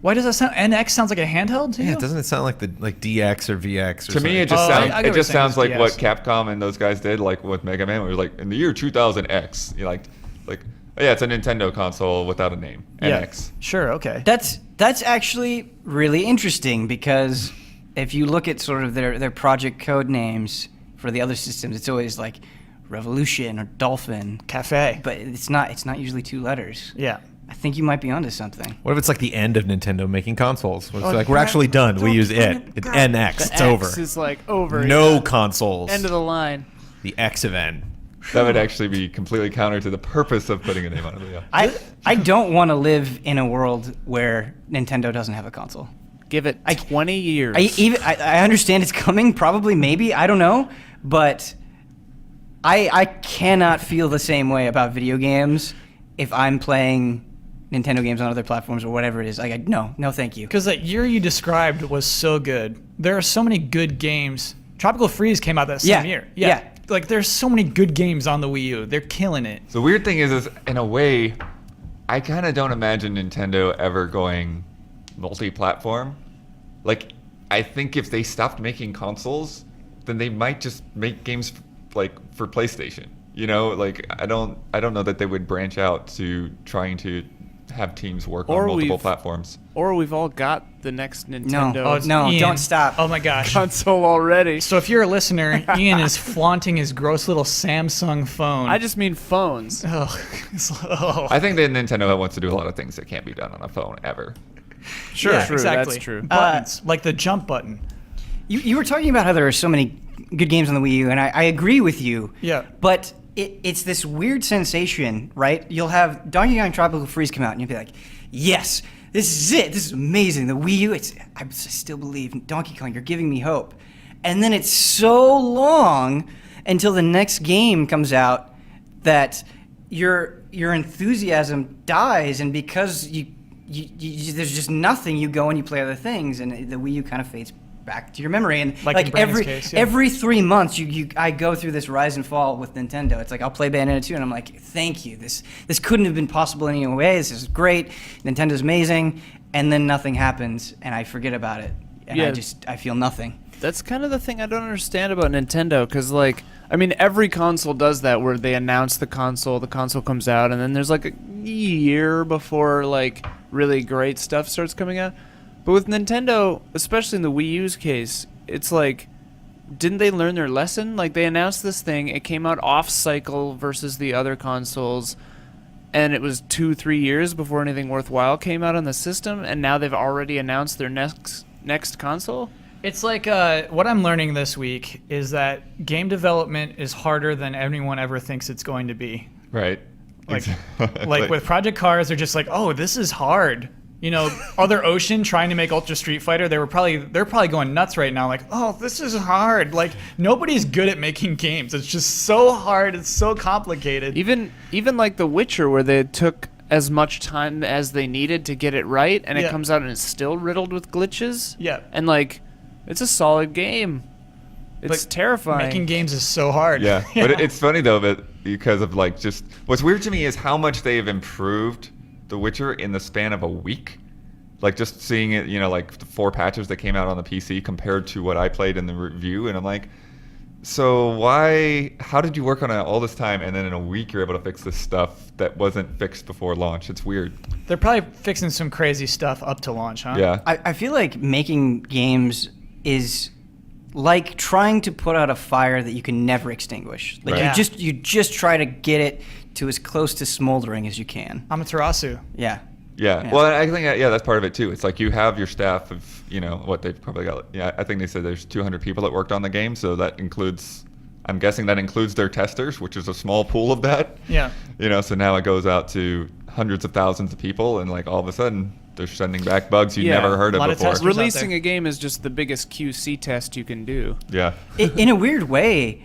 Why does that sound? NX sounds like a handheld to you? Yeah, doesn't it sound like DX or VX or To something? me, it just I get what sounds you're like saying, what yes. Capcom and those guys did, like with Mega Man, where it was like in the year 2000X. You like, oh, yeah, it's a Nintendo console without a name. Yeah. NX. Sure. Okay. That's actually really interesting, because if you look at sort of their project code names for the other systems, it's always like Revolution or Dolphin, Cafe. but it's not usually two letters. Yeah. I think you might be onto something. What if it's like the end of Nintendo making consoles? Where it's like, we're actually done. We use it. It's NX. The It's X over. is like over. No yeah. consoles. End of the line. The X of N. That would actually be completely counter to the purpose of putting a name on it. Yeah. I don't want to live in a world where Nintendo doesn't have a console. Give it 20 years. I understand it's coming, probably, maybe, I don't know, but I cannot feel the same way about video games if I'm playing Nintendo games on other platforms or whatever it is. Like, no, thank you. Because that year you described was so good. There are so many good games. Tropical Freeze came out that same year. Yeah. Like, there's so many good games on the Wii U. They're killing it. The weird thing is in a way, I kind of don't imagine Nintendo ever going multi-platform. Like, I think if they stopped making consoles, then they might just make games like for PlayStation. You know, like I don't know that they would branch out to trying to have teams work on multiple platforms. Or we've all got the next Nintendo No, Ian, don't stop. Oh my gosh. console already. So if you're a listener, Ian is flaunting his gross little Samsung phone. I just mean phones. Oh. I think that Nintendo wants to do a lot of things that can't be done on a phone ever. Sure, Yeah, true, exactly. that's true. Buttons, like the jump button. You were talking about how there are so many good games on the Wii U, and I agree with you. Yeah. But it's this weird sensation, right? You'll have Donkey Kong Tropical Freeze come out, and you'll be like, yes, this is it. This is amazing. The Wii U, I still believe. Donkey Kong, you're giving me hope. And then it's so long until the next game comes out that your enthusiasm dies, and because you there's just nothing, you go and you play other things, and the Wii U kind of fades back to your memory. And Like in Brandon's case, yeah. every 3 months I go through this rise and fall with Nintendo. It's like I'll play Bayonetta 2 and I'm like, thank you, this couldn't have been possible any other way. This is great, Nintendo's amazing, and then nothing happens and I forget about it, and Yeah. I feel nothing. That's kind of the thing I don't understand about Nintendo, because like I mean, every console does that, where they announce the console comes out, and then there's like a year before like really great stuff starts coming out. But with Nintendo, especially in the Wii U's case, it's like, didn't they learn their lesson? Like, they announced this thing, it came out off cycle versus the other consoles, and it was 2-3 years before anything worthwhile came out on the system, and now they've already announced their next console. It's like what I'm learning this week is that game development is harder than anyone ever thinks it's going to be. Right. Like with Project Cars, they're just like, oh, this is hard. You know, Other Ocean trying to make Ultra Street Fighter, they're probably going nuts right now. Like, oh, this is hard. Like, nobody's good at making games. It's just so hard. It's so complicated. Even like The Witcher, where they took as much time as they needed to get it right, and it comes out and it's still riddled with glitches. Yeah. And like, it's a solid game. It's terrifying. Making games is so hard. Yeah. But it's funny though, that because of like just what's weird to me is how much they've improved The Witcher in the span of a week. Like just seeing it, you know, like the 4 patches that came out on the PC compared to what I played in the review, and I'm like, so how did you work on it all this time, and then in a week you're able to fix this stuff that wasn't fixed before launch? It's weird. They're probably fixing some crazy stuff up to launch, huh? Yeah. I feel like making games is like trying to put out a fire that you can never extinguish. Like Right. you just try to get it to as close to smoldering as you can. Amaterasu. Yeah. Yeah. Yeah. Well, I think that's part of it too. It's like you have your staff of, you know, what they've probably got. Yeah, I think they said there's 200 people that worked on the game, so that includes, I'm guessing that includes their testers, which is a small pool of that. Yeah. You know, so now it goes out to hundreds of thousands of people, and like all of a sudden they're sending back bugs you Yeah, never heard a of lot of before. testers. Releasing a game is just the biggest QC test you can do. Yeah. In a weird way,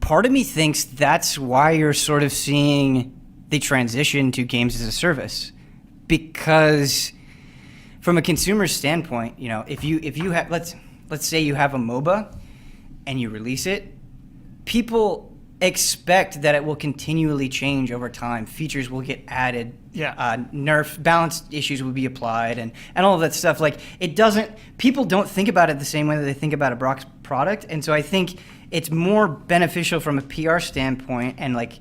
part of me thinks that's why you're sort of seeing the transition to games as a service. Because from a consumer standpoint, you know, if you have let's say you have a MOBA and you release it, people expect that it will continually change over time. Features will get added. Yeah. Nerf balance issues will be applied, and all of that stuff. Like, it doesn't. People don't think about it the same way that they think about a product, and so I think it's more beneficial from a PR standpoint, and like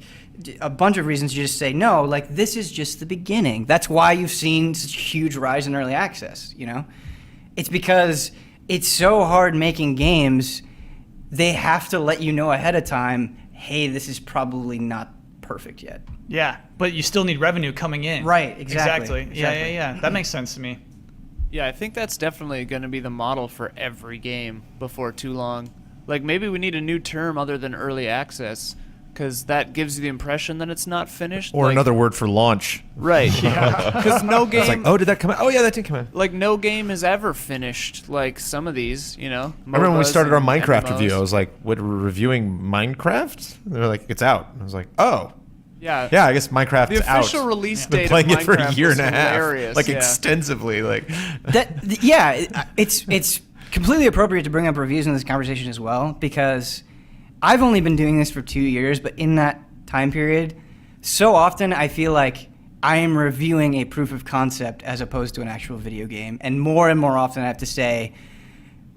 a bunch of reasons. You just say no. Like, this is just the beginning. That's why you've seen such a huge rise in early access. You know, it's because it's so hard making games. They have to let you know ahead of time, hey, this is probably not perfect yet. Yeah, but you still need revenue coming in. Right, exactly. Yeah. That makes sense to me. Yeah, I think that's definitely going to be the model for every game before too long. Like, maybe we need a new term other than early access, because that gives you the impression that it's not finished. Or like, another word for launch. Right. Because no game... It's like, oh, did that come out? Oh, yeah, that did come out. Like, no game is ever finished, like some of these, you know? I remember when we MOBAs started our and Minecraft MMOs. review, I was like, what, we're reviewing Minecraft? And they're like, it's out. I was like, oh. Yeah. Yeah, I guess Minecraft's The out. official release Been date of playing it for a Minecraft year was and a half. hilarious, Like, yeah. extensively. Like, It's completely appropriate to bring up reviews in this conversation as well, because I've only been doing this for 2 years, but in that time period, so often I feel like I am reviewing a proof of concept as opposed to an actual video game, and more often I have to say,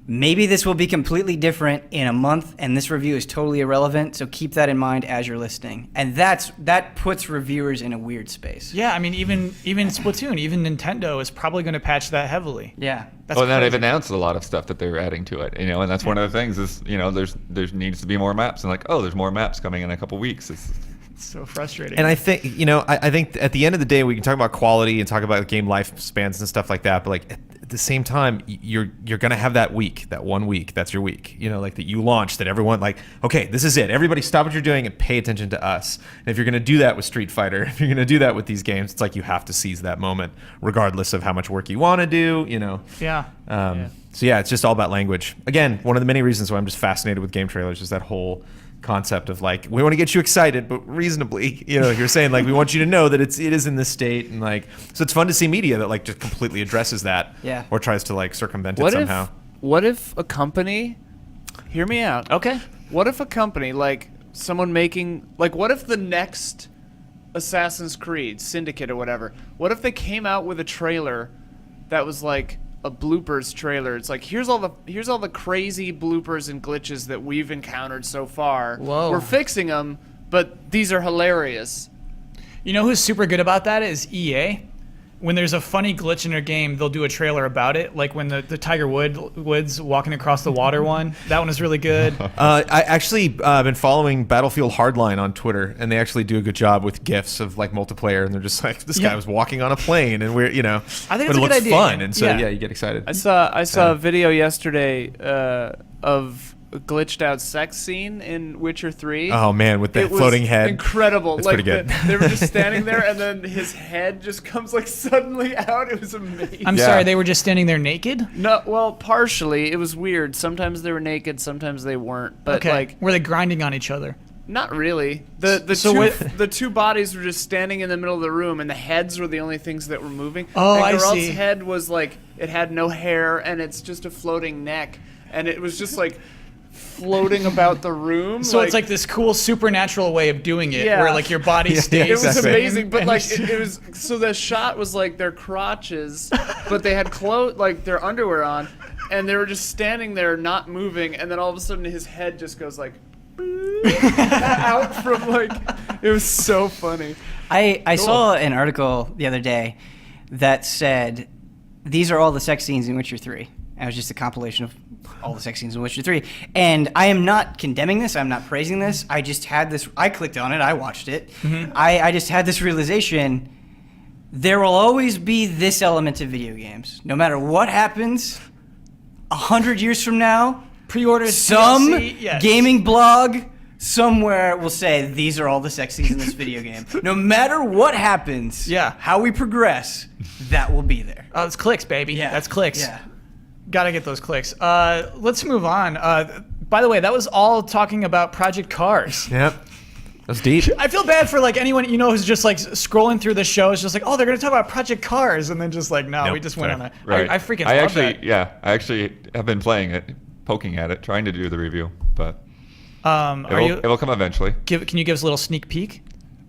maybe this will be completely different in a month, and this review is totally irrelevant, so keep that in mind as you're listening. And that puts reviewers in a weird space. Yeah, I mean, even Splatoon, even Nintendo is probably going to patch that heavily. Yeah. That's Well, now crazy. they've announced a lot of stuff that they're adding to it, you know, and that's one of the things is, you know, there's needs to be more maps, and like, oh, there's more maps coming in a couple weeks. It's so frustrating. and I think, you know, I think at the end of the day, we can talk about quality and talk about game lifespans and stuff like that, but like at the same time, you're going to have that week, that 1 week, that's your week, you know, like that you launched, that everyone like, okay, this is it. Everybody stop what you're doing and pay attention to us. And if you're going to do that with Street Fighter, if you're going to do that with these games, it's like you have to seize that moment, regardless of how much work you want to do, you know. yeah. So yeah, it's just all about language. Again, one of the many reasons why I'm just fascinated with game trailers is that whole concept of like, we want to get you excited, but reasonably, you know, you're saying like, we want you to know that it is in this state, and like, so it's fun to see media that like just completely addresses that, Yeah. or tries to like circumvent it somehow. What if a company, hear me out. Okay. What if a company, like someone making, like what if the next Assassin's Creed, Syndicate or whatever, what if they came out with a trailer that was like a bloopers trailer. It's like here's all the crazy bloopers and glitches that we've encountered so far. Whoa. We're fixing them, but these are hilarious. You know who's super good about that is EA. When there's a funny glitch in their game, they'll do a trailer about it. Like when the Tiger Woods walking across the water one. That one is really good. I actually been following Battlefield Hardline on Twitter, and they actually do a good job with GIFs of like multiplayer, and they're just like, this guy was walking on a plane, and we're, I think but it's it a good looks idea. fun, and so Yeah. yeah, you get excited. I saw a video yesterday of a glitched out sex scene in Witcher 3. Oh man, with the It was floating head. incredible. That's like pretty good. They were just standing there, and then his head just comes like suddenly out. It was amazing. I'm sorry, they were just standing there naked? No, well, partially. It was weird. Sometimes they were naked, sometimes they weren't. But like, were they grinding on each other? not really. The two bodies were just standing in the middle of the room, and the heads were the only things that were moving. Oh, and I Geralt's see. head was like, it had no hair, and it's just a floating neck, and it was just like floating about the room. So it's like this cool supernatural way of doing it, Yeah. where like your body Yeah, stays. it was exactly. amazing, but and like you're- it was. So the shot was like their crotches, but they had like their underwear on, and they were just standing there, not moving. And then all of a sudden, his head just goes like out from like. It was so funny. I saw an article the other day that said these are all the sex scenes in Witcher 3. And it was just a compilation of all the sex scenes in Witcher 3. And I am not condemning this. I'm not praising this. I just had this. I clicked on it. I watched it. Mm-hmm. I just had this realization. There will always be this element of video games. No matter what happens, 100 years from now, Pre-orders some DLC, yes. gaming blog somewhere will say these are all the sex scenes in this video game. No matter what happens, Yeah. how we progress, that will be there. Oh, it's clicks, baby. Yeah. That's clicks. Yeah. Gotta get those clicks. Let's move on. By the way, that was all talking about Project Cars. Yep. That's deep. I feel bad for like anyone who's just like scrolling through the show. It's just like, oh, they're gonna talk about Project Cars, and then just like, no, Nope, we just went sorry. on a. Right. I freaking I love actually, that. yeah, I actually have been playing it, poking at it, trying to do the review, but it will come eventually. Can you give us a little sneak peek?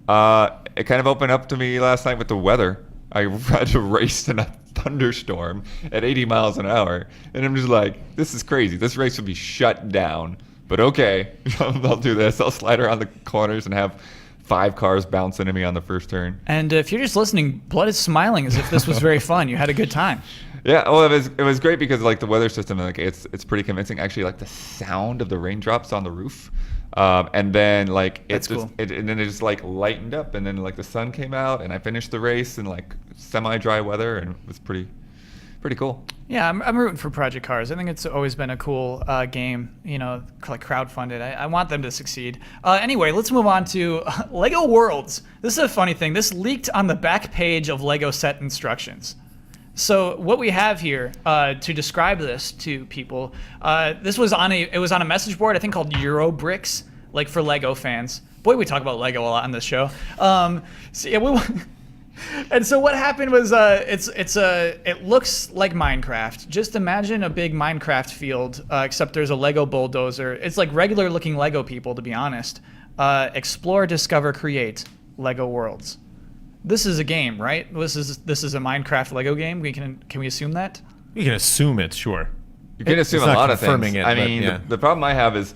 It kind of opened up to me last night with the weather. I had to race in a thunderstorm at 80 miles an hour, and I'm just like, this is crazy. This race would be shut down, but okay, I'll do this. I'll slide around the corners and have 5 cars bounce into me on the first turn. And if you're just listening, Blood is smiling as if this was very fun. You had a good time. Yeah, well, it was great because like the weather system, like it's pretty convincing. Actually, like the sound of the raindrops on the roof, and then like That's cool. and then it just like lightened up, and then like the sun came out, and I finished the race in like semi-dry weather, and it was pretty cool. Yeah, I'm rooting for Project Cars. I think it's always been a cool game, like crowdfunded. I want them to succeed. Anyway, let's move on to Lego Worlds. This is a funny thing. This leaked on the back page of Lego set instructions. So what we have here to describe this to people, this was on a message board I think called Eurobricks, like for Lego fans. Boy, we talk about Lego a lot on this show. And so what happened was it looks like Minecraft. Just imagine a big Minecraft field, except there's a Lego bulldozer. It's like regular looking Lego people, to be honest. Explore, discover, create Lego Worlds. This is a game, right? This is a Minecraft Lego game. Can we assume that? You can assume it, sure. You can assume It's a not lot of confirming things. it, I but mean, yeah. the problem I have is,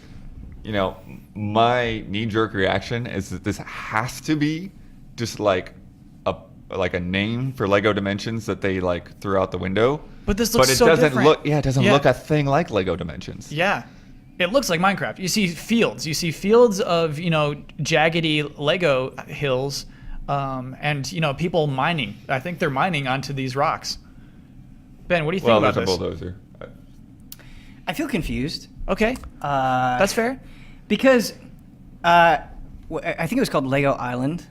my knee-jerk reaction is that this has to be just like a name for Lego Dimensions that they like threw out the window. But this looks it so doesn't different. look. Yeah, it doesn't Yeah. look a thing like Lego Dimensions. Yeah. It looks like Minecraft. You see fields. You see fields of, jaggedy Lego hills, and, people mining. I think they're mining onto these rocks. Ben, what do you think Well, about there's a this? bulldozer. I feel confused. Okay, that's fair. Because I think it was called Lego Island.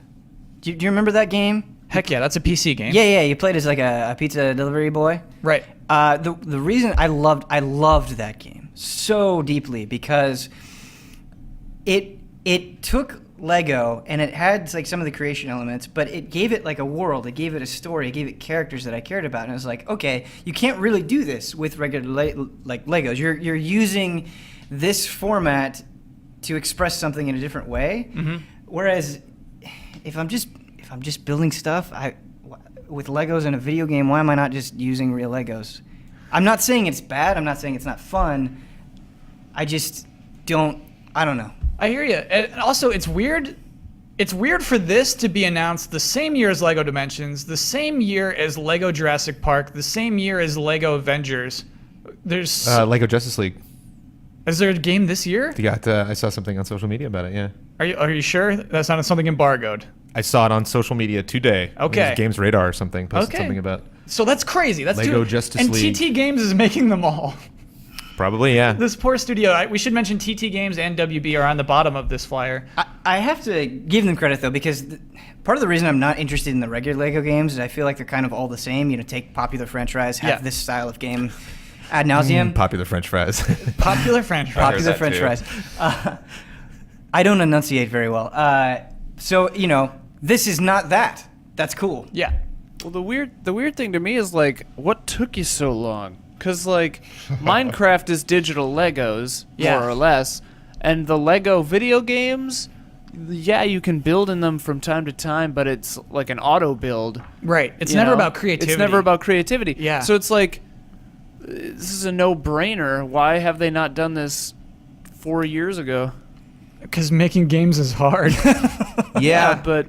Do you remember that game? Heck yeah, that's a PC game. Yeah, you played as like a pizza delivery boy. Right. The reason I loved that game so deeply because it took Lego and it had like some of the creation elements, but it gave it like a world, it gave it a story, it gave it characters that I cared about, and it was like, okay, you can't really do this with regular like Legos. You're using this format to express something in a different way, whereas if I'm just building stuff, with Legos in a video game, why am I not just using real Legos? I'm not saying it's bad. I'm not saying it's not fun. I just don't. I don't know. I hear you. And also, it's weird. It's weird for this to be announced the same year as Lego Dimensions, the same year as Lego Jurassic Park, the same year as Lego Avengers. There's Lego Justice League. Is there a game this year? Yeah, I saw something on social media about it. Yeah. Are you sure that's not something embargoed? I saw it on social media today. Okay. Games Radar or something posted something about. So that's crazy. That's Lego Justice League. And TT Games is making them all. Probably, yeah. This poor studio. We should mention TT Games and WB are on the bottom of this flyer. I have to give them credit though, because part of the reason I'm not interested in the regular Lego games is I feel like they're kind of all the same. You know, take popular franchise, have this style of game ad nauseum. Popular French fries. Popular French fries. Popular French fries. I don't enunciate very well. So you know, this is not that. That's cool. Yeah. Well, the weird thing to me is like, what took you so long? Because like, Minecraft is digital Legos, more or less, and the Lego video games, yeah, you can build in them from time to time, but it's like an auto build. Right. It's never about creativity. It's never about creativity. Yeah. So it's like, this is a no-brainer. Why have they not done this 4 years ago? Because making games is hard. Yeah, but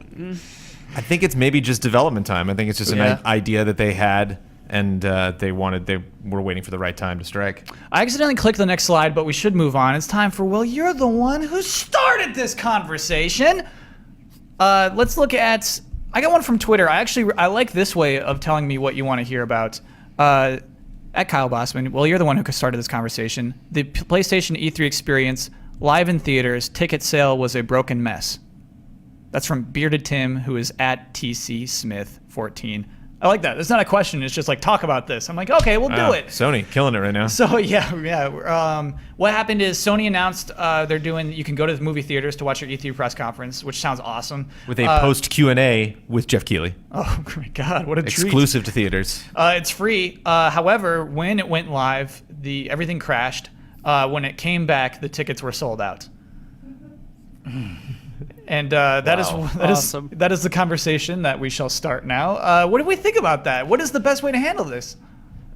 I think it's maybe just development time. I think it's just an idea that they had, and they were waiting for the right time to strike. I accidentally clicked the next slide, but we should move on. It's time for, well, you're the one who started this conversation. Let's look at, I got one from Twitter. I like this way of telling me what you want to hear about. At Kyle Bossman, well, you're the one who started this conversation. The PlayStation E3 experience, live in theaters, ticket sale was a broken mess. That's from Bearded Tim, who is at TC Smith 14. I like that. It's not a question. It's just like, talk about this. I'm like, okay, we'll do it. Sony killing it right now. So yeah. What happened is Sony announced you can go to the movie theaters to watch your E3 press conference, which sounds awesome. With a post Q&A with Jeff Keighley. Oh my God, what a treat. Exclusive to theaters. It's free. However, when it went live, everything crashed. When it came back, the tickets were sold out. And that is the conversation that we shall start now. What do we think about that? What is the best way to handle this?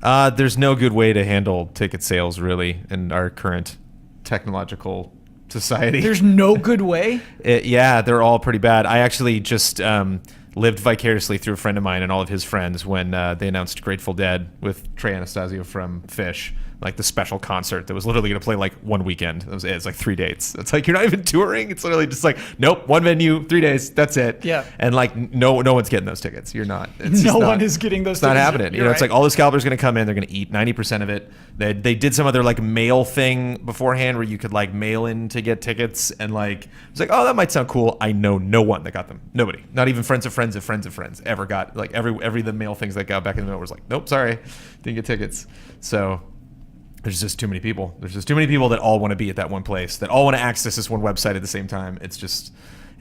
There's no good way to handle ticket sales, really, in our current technological society. There's no good way? Yeah, they're all pretty bad. I actually just lived vicariously through a friend of mine and all of his friends when they announced Grateful Dead with Trey Anastasio from Phish, like the special concert that was literally going to play like one weekend. That was it. It's like 3 dates. It's like, you're not even touring. It's literally just like, nope, one venue, 3 days, that's it. Yeah. And like, no one's getting those tickets. You're not. No one is getting those tickets. It's not happening. You know, it's like all the scalpers going to come in. They're going to eat 90% of it. They did some other like mail thing beforehand where you could like mail in to get tickets, and like it's like, oh, that might sound cool. I know no one that got them. Nobody. Not even friends of friends of friends of friends ever got, like every the mail things that got back in the mail was like, nope, sorry, didn't get tickets. So there's just too many people. There's just too many people that all want to be at that one place, that all want to access this one website at the same time. It's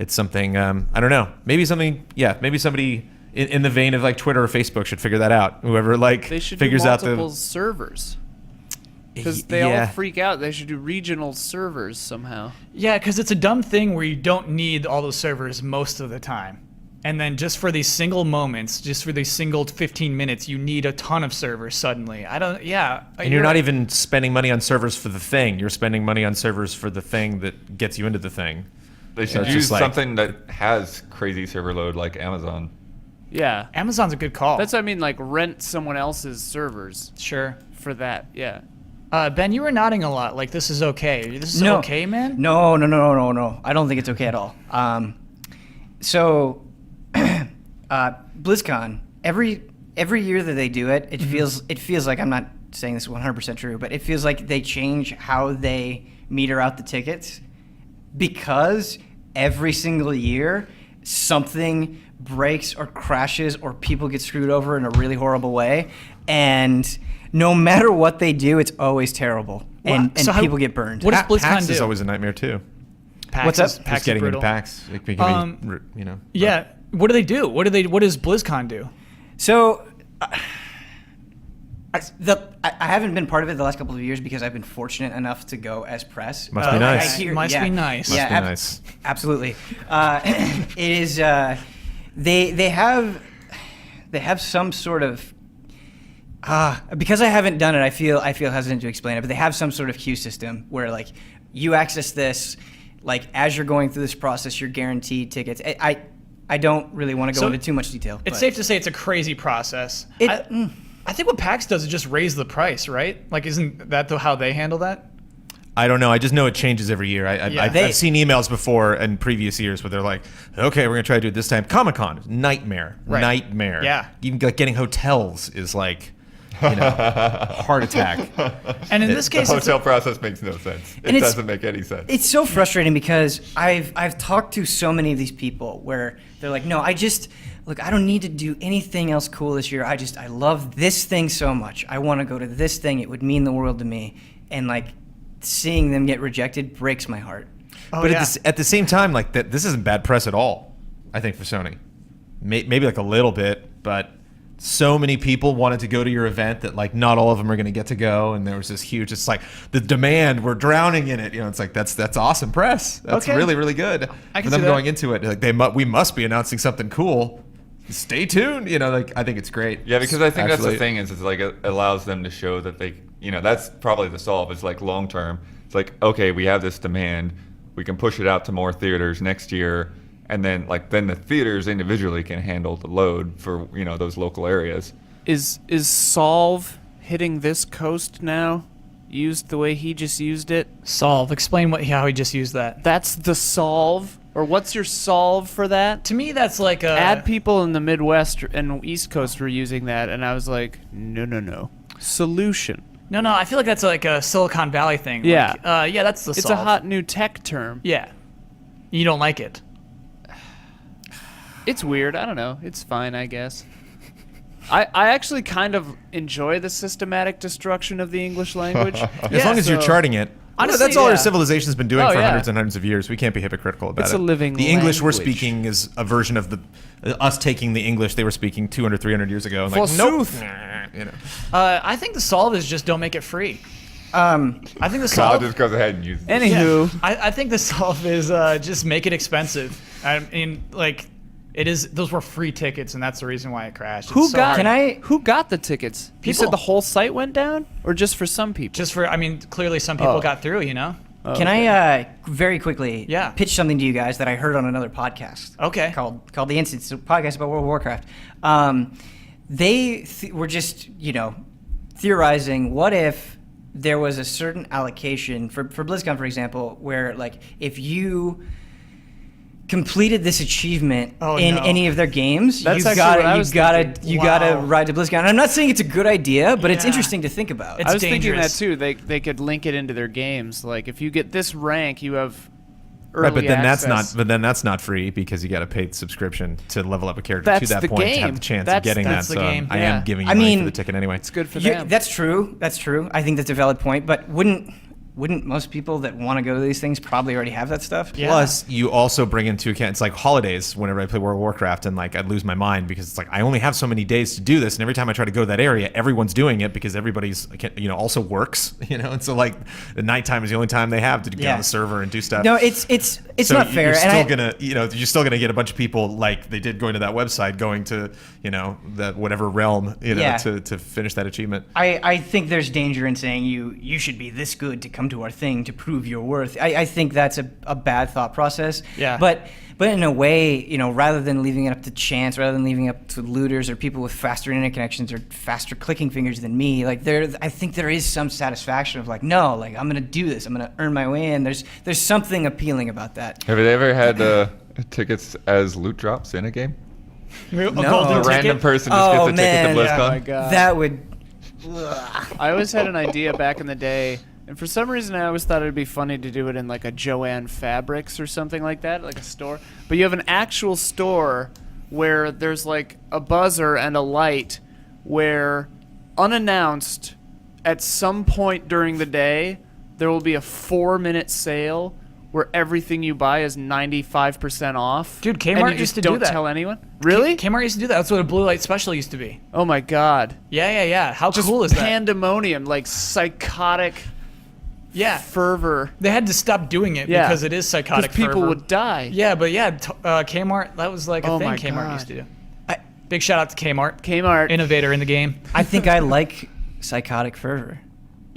something, I don't know. Maybe somebody in the vein of like Twitter or Facebook should figure that out. Whoever they should figures do out multiple servers. Because they all freak out. They should do regional servers somehow. Yeah, because it's a dumb thing where you don't need all those servers most of the time. And then just for these single moments, just for these single 15 minutes, you need a ton of servers suddenly. And you're not even spending money on servers for the thing. You're spending money on servers for the thing that gets you into the thing. They should use something that has crazy server load like Amazon. Yeah. Amazon's a good call. That's what I mean, like rent someone else's servers. Sure. For that, yeah. Ben, you were nodding a lot. Like, this is okay. This is okay, man? No. I don't think it's okay at all. So, BlizzCon, every year that they do it, it feels like, I'm not saying this is 100% true, but it feels like they change how they meter out the tickets, because every single year something breaks or crashes or people get screwed over in a really horrible way, and no matter what they do, it's always terrible, and people get burned. What does BlizzCon PAX do? is always a nightmare too. PAX What's up? Is, PAX Just getting is into brutal. PAX. It can be, Yeah. What do they do? What does BlizzCon do? So, I haven't been part of it the last couple of years because I've been fortunate enough to go as press. Must be nice. Must be nice. Must be nice. Absolutely. It is. They have some sort of Because I haven't done it, I feel hesitant to explain it. But they have some sort of queue system where like you access this, like as you're going through this process, you're guaranteed tickets. I don't really want to go into too much detail. It's safe to say it's a crazy process. I think what PAX does is just raise the price, right? Like, isn't that how they handle that? I don't know. I just know it changes every year. I've seen emails before in previous years where they're like, okay, we're going to try to do it this time. Comic-Con, nightmare. Right. Nightmare. Yeah. Even like getting hotels is like, heart attack. And in this case, the hotel process makes no sense. It doesn't make any sense. It's so frustrating because I've talked to so many of these people where they're like, no, I don't need to do anything else cool this year. I love this thing so much. I want to go to this thing. It would mean the world to me. And like seeing them get rejected breaks my heart. But at the same time, like this isn't bad press at all, I think, for Sony. Maybe like a little bit, but so many people wanted to go to your event that like not all of them are going to get to go, and there was this huge. It's like the demand, we're drowning in it. It's like that's awesome press. That's really, really good. I can for them see that. going into it, like we must be announcing something cool. Stay tuned. Like I think it's great. Yeah, because I think that's the thing is it's like it allows them to show that they, that's probably the solve. It's like long term. It's like, okay, we have this demand, we can push it out to more theaters next year. And then the theaters individually can handle the load for those local areas. Is Solve hitting this coast now? Used the way he just used it? Solve. Explain how he just used that. That's the solve? Or what's your solve for that? To me, that's like a... Ad people in the Midwest and East Coast were using that, and I was like, no. Solution. No, I feel like that's like a Silicon Valley thing. Yeah. Like, that's the solve. It's a hot new tech term. Yeah. You don't like it. It's weird. I don't know. It's fine, I guess. I actually kind of enjoy the systematic destruction of the English language. As long as you're charting it. Honestly, that's all our civilization's been doing for yeah. hundreds and hundreds of years. We can't be hypocritical about it. It's a living The English we're language. speaking is a version of us taking the English they were speaking 200, 300 years ago. And like, Forsooth. nope. I think the solve is just don't make it free. I think the Kyle solve... just goes ahead and uses it. Anywho. Yeah, I think the solve is just make it expensive. I mean, like... Those were free tickets, and that's the reason why it crashed. Who got the tickets? You People. said the whole site went down, or just for some people? Just for, clearly some people got through, Oh, Can okay. I very quickly Yeah. pitch something to you guys that I heard on another podcast? Okay. Called The Instance, it's a podcast about World of Warcraft. They were just, theorizing, what if there was a certain allocation for BlizzCon, for example, where like if you completed this achievement in any of their games, That's you actually what I was gotta thinking. gotta Wow. ride to BlizzCon. And I'm not saying it's a good idea, but it's Yeah. interesting to think about. It's I was thinking that dangerous. too. They could link it into their games. Like if you get this rank, you have early Right, but then access. that's not free because you got to pay the subscription to level up a character That's to that the point to game. have the chance That's of getting the that. game. I Yeah. am giving you I money mean, for the ticket anyway. It's good for Yeah, them. that's true. I think that's a valid point. But wouldn't most people that want to go to these things probably already have that stuff? Yeah. Plus, you also bring into account, it's like holidays whenever I play World of Warcraft, and like I'd lose my mind because it's like I only have so many days to do this, and every time I try to go to that area, everyone's doing it because everybody's also works, and so like the nighttime is the only time they have to get Yeah. on the server and do stuff. No, it's So not fair. You're still gonna get a bunch of people like they did going to that website, going to that whatever realm, Yeah. to finish that achievement. I think there's danger in saying you should be this good to come to our thing to prove your worth. I think that's a bad thought process. Yeah. But in a way, rather than leaving it up to chance, rather than leaving it up to looters or people with faster internet connections or faster clicking fingers than me, like I think there is some satisfaction of like, no, like I'm gonna do this. I'm gonna earn my way in. There's something appealing about that. Have they ever had tickets as loot drops in a game? A golden A random ticket? person just gets a ticket to BlizzCon. Yeah. Oh my god. That would. I always had an idea back in the day, and for some reason I always thought it'd be funny to do it in like a Joanne Fabrics or something like that, like a store. But you have an actual store where there's like a buzzer and a light where unannounced at some point during the day there will be a 4-minute sale where everything you buy is 95% off. Dude, Kmart and you used just to do don't that. tell anyone. Really? Kmart used to do that. That's what a blue light special used to be. Oh my god. Yeah. How Just cool is that? pandemonium, like psychotic Yeah. fervor. They had to stop doing it Yeah. because it is psychotic Because people fervor. would die. Yeah, but Kmart, that was like a Oh thing my Kmart God. used to do. Big shout out to Kmart. Kmart. Innovator in the game. I think I like Psychotic Fervor.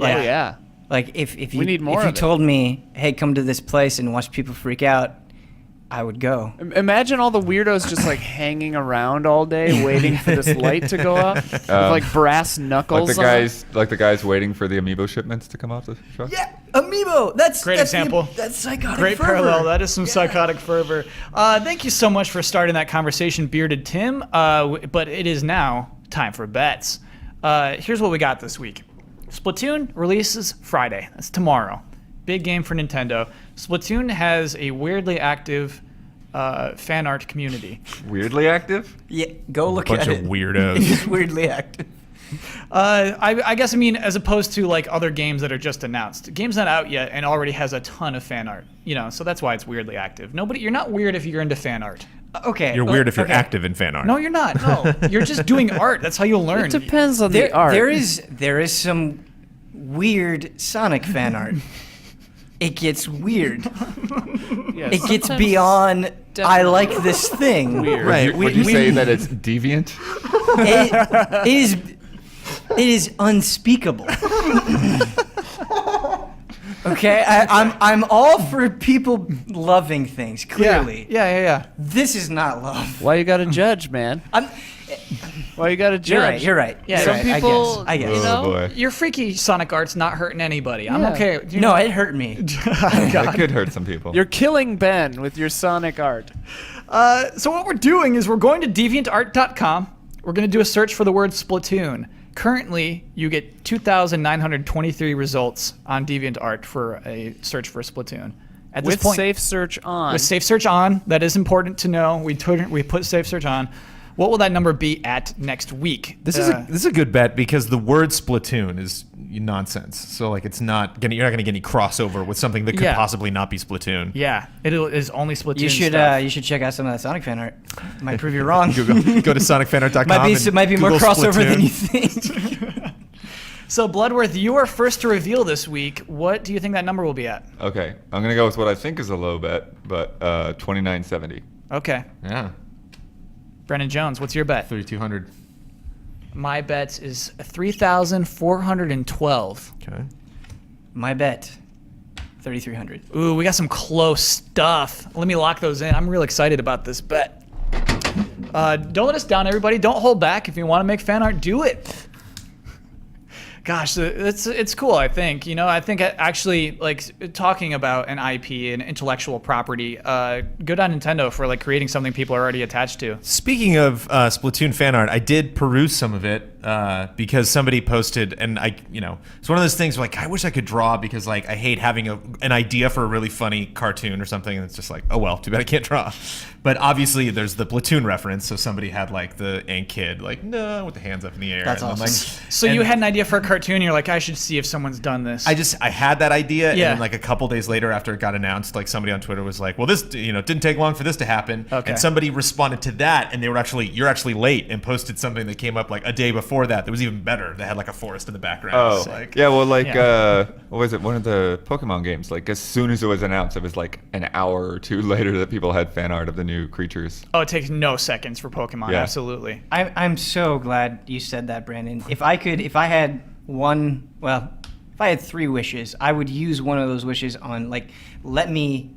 Oh, yeah. Like if you We need more if you of it. told me, hey, come to this place and watch people freak out, I would go. Imagine all the weirdos just like hanging around all day waiting for this light to go up with like brass knuckles. Like the guys waiting for the amiibo shipments to come off the truck. Yeah, Amiibo. That's Great example. That's Psychotic Great Fervor. parallel. That is some psychotic fervor. Thank you so much for starting that conversation, Bearded Tim. But it is now time for bets. Here's what we got this week. Splatoon releases Friday. That's tomorrow. Big game for Nintendo. Splatoon has a weirdly active fan art community. Weirdly active? Yeah, go look Bunch at of it. weirdos. It's weirdly active. I guess I mean as opposed to like other games that are just announced. Game's not out yet and already has a ton of fan art. So that's why it's weirdly active. You're not weird if you're into fan art. Okay. You're weird if you're okay. active in fan art. No, you're not. No, you're just doing art. That's how you'll learn. It depends on the There, art. there is some weird Sonic fan art. It gets weird. Yeah, It gets sometimes beyond. I definitely like this thing. weird. Right. Would you say that it's deviant? It is unspeakable. Okay, I'm all for people loving things. Clearly, Yeah. this is not love. Why you gotta judge, man? Why you gotta judge? You're right. Yeah, You're Some right. people, I guess. you Oh, know, boy. Your freaky Sonic art's not hurting anybody. I'm Yeah. okay. No, it hurt me. That could hurt some people. you're killing Ben with your Sonic art. So what we're doing is we're going to deviantart.com. We're going to do a search for the word Splatoon. Currently, you get 2,923 results on DeviantArt for a search for Splatoon. At this With point, safe search on. with safe search on, that is important to know. We put safe search on. What will that number be at next week? This is a good bet because the word Splatoon is nonsense. So like you're not going to get any crossover with something that could Yeah. possibly not be Splatoon. Yeah, it is only Splatoon You should stuff. you should check out some of that Sonic fan art. Might prove you wrong. Go to sonicfanart.com. might be more Google crossover Splatoon. than you think. So Bloodworth, you are first to reveal this week. What do you think that number will be at? Okay, I'm gonna go with what I think is a low bet, but 2970. Okay, Yeah, Brennan Jones, what's your bet? 3,200. My bet is 3,412. Okay. My bet, 3,300. Ooh, we got some close stuff. Let me lock those in. I'm real excited about this bet. Don't let us down, everybody. Don't hold back. If you want to make fan art, do it. Gosh, it's cool. I think I think actually like talking about an IP and intellectual property. Good on Nintendo for like creating something people are already attached to. Speaking of Splatoon fan art, I did peruse some of it because somebody posted, and it's one of those things where, like, I wish I could draw because like I hate having an idea for a really funny cartoon or something, and it's just like, oh well, too bad I can't draw. But obviously there's the Platoon reference, so somebody had like the ant kid like no with the hands up in the air. That's and I'm awesome. like, So and you had an idea for a cartoon. You're like, I should see if someone's done this. I had that idea, Yeah. and then like a couple days later after it got announced, like somebody on Twitter was like, well, this didn't take long for this to happen. Okay. And somebody responded to that, and they were you're actually late, and posted something that came up like a day before that was even better. They had like a forest in the background. Oh, It's like, yeah. Well, like, Yeah. what was it? One of the Pokemon games. Like, as soon as it was announced, it was like an hour or two later that people had fan art of the new creatures. Oh, it takes no seconds for Pokemon. Yeah. Absolutely. I'm so glad you said that, Brandon. If I had three wishes, I would use one of those wishes on like let me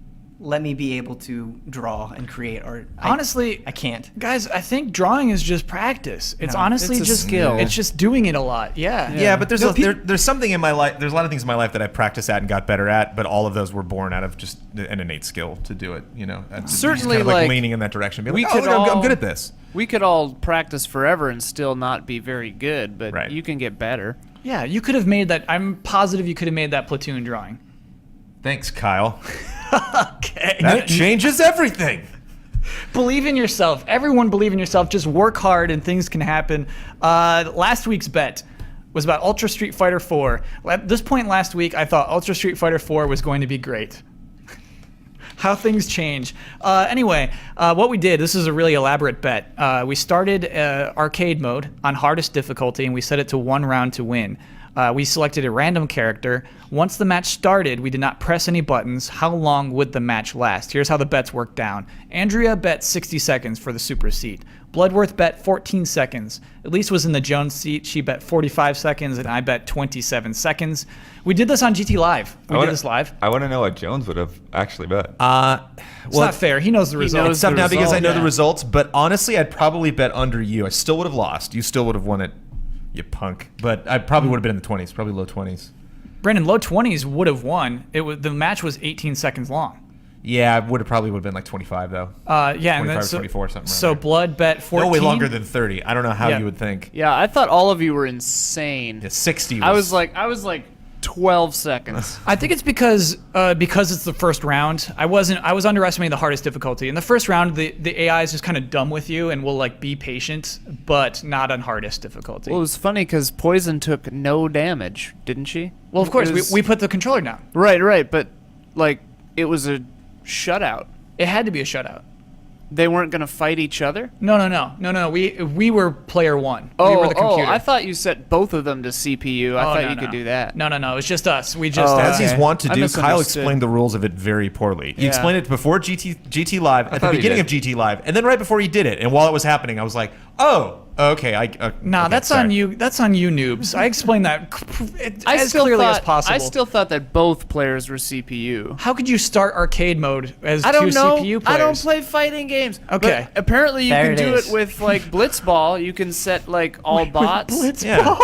be able to draw and create art. Honestly, I can't. Guys, I think drawing is just practice. It's No, honestly it's a just skill. It's just doing it a lot. Yeah. Yeah, but there's No, there's something in my life. There's a lot of things in my life that I practiced at and got better at, but all of those were born out of just an innate skill to do it. Just Certainly, kind of like, leaning in that direction. Be we like, could I'm all- good at this. We could all practice forever and still not be very good, but Right. you can get better. Yeah, you could have made that. I'm positive you could have made that Platoon drawing. Thanks, Kyle. Okay. That changes everything. Believe in yourself. Everyone believe in yourself. Just work hard and things can happen. Last week's bet was about Ultra Street Fighter 4. At this point last week, I thought Ultra Street Fighter 4 was going to be great. How things change. Anyway, what we did, this is a really elaborate bet. We started arcade mode on hardest difficulty, and we set it to 1 round to win. We selected a random character. Once the match started, we did not press any buttons. How long would the match last? Here's how the bets worked down. Andrea bet 60 seconds for the super seat. Bloodworth bet 14 seconds. Elise was in the Jones seat. She bet 45 seconds, and I bet 27 seconds. We did this on GT Live. We did this live. I want to know what Jones would have actually bet. It's not fair. He knows the results. It's tough now because I know Yeah. the results, but honestly, I'd probably bet under you. I still would have lost. You still would have won it, you punk. But I probably would have been in the 20s, probably low 20s. Brandon, low 20s would have won. The match was 18 seconds long. Yeah, I probably would have been like 25 though. Yeah, 25 and then or 24, something. So around there. Blood bet 14. No way longer than 30. I don't know how Yeah. you would think. Yeah, I thought all of you were insane. Yeah, 60. I was like 12 seconds. I think it's because it's the first round. I was underestimating the hardest difficulty. In the first round, the AI is just kind of dumb with you and will like be patient, but not on hardest difficulty. Well, it was funny because Poison took no damage, didn't she? Well, of course, It was- we put the controller down. Right, but like it was a shutout. It had to be a shutout. They weren't gonna fight each other. No. We were player one. We were the computer. I thought you set both of them to CPU. I thought you could do that. No. It was just us. We just. As he's Okay. wont to I do, Kyle misunderstood. explained the rules of it very poorly. He Yeah. explained it before GT Live, at the thought he beginning did. of GT Live, and then right before he did it. And while it was happening, I was like, oh, okay. Nah, okay, that's sorry. on you. That's on you, noobs. I explained that as clearly as possible. I still thought that both players were CPU. How could you start arcade mode as I two don't know. CPU players? I don't play fighting games. Okay. But apparently you There can it do is. it with like Blitzball. You can set like all bots Yeah.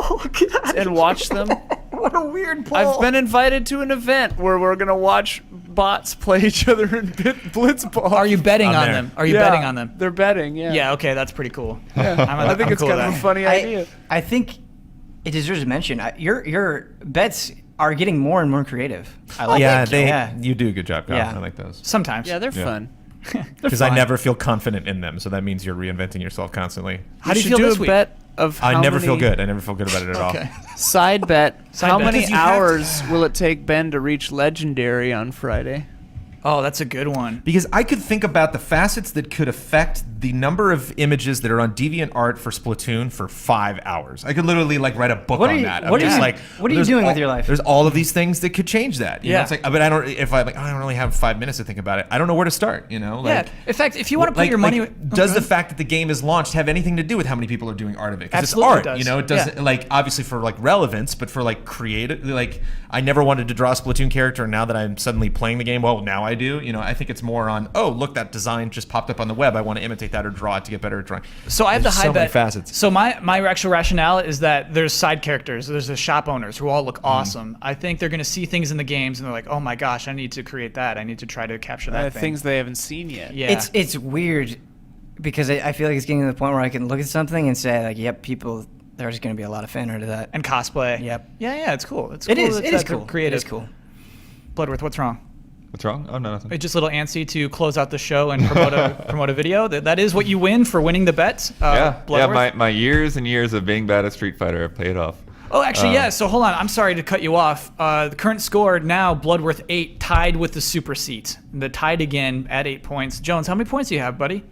and watch them. What a weird poll. I've been invited to an event where we're gonna watch bots play each other in Blitzball. Are you betting I'm on there. them? Are you Yeah, betting on them? They're betting. Yeah. Yeah. Okay, that's pretty cool. I think I'm it's cool kind with of a that. funny idea. I think it deserves mention. Your bets are getting more and more creative. I like Yeah, it. you do a good job, Kyle. Yeah. I like those. Sometimes. Yeah, they're fun. Because I never feel confident in them, so that means you're reinventing yourself constantly. How do you should feel do this a week? bet of how I never feel many- good. I never feel good about it at all. Okay. Side bet. Side How bet. many 'Cause you have to- hours will it take Ben to reach legendary on Friday? Oh, that's a good one. Because I could think about the facets that could affect the number of images that are on DeviantArt for Splatoon for 5 hours. I could literally like write a book What are on you- that. what I'm are just you- like, what are you there's doing all- with your life? There's all of these things that could change that. You know, Yeah. it's like, but I don't. If I like, I don't really have 5 minutes to think about it. I don't know where to start. You know, like. Yeah. In fact, if you want to put your money, does the fact that the game is launched have anything to do with how many people are doing art of it? Because it's Absolutely art, it does. you know. It doesn't Yeah. like obviously for like relevance, but for like creative. Like I never wanted to draw a Splatoon character, and now that I'm suddenly playing the game, well, now I do. You know, I think it's more on look, that design just popped up on the web. I want to imitate that or draw it to get better at drawing. So I have There's the high so many bet. facets. So my actual rationale is that there's side characters. There's the shop owners who all look awesome. I think they're gonna see things in the games and they're like, oh my gosh, I need to create that. I need to try to capture that thing. Things they haven't seen yet. Yeah. It's weird because I feel like it's getting to the point where I can look at something and say like, yep, people. There's going to be a lot of fan art of that. and cosplay. Yep. Yeah, it's cool. It's It cool is. that- It is that they're cool. Creative. It is cool. Bloodworth, what's wrong? What's wrong? Oh, no, nothing. It's just a little antsy to close out the show and promote a video. That is what you win for winning the bet. Yeah, Bloodworth. my years and years of being bad at Street Fighter have paid off. Oh, actually, yeah. So hold on. I'm sorry to cut you off. The current score now, Bloodworth 8, tied with the Super Seat. The tied again at 8 points. Jones, how many points do you have, buddy?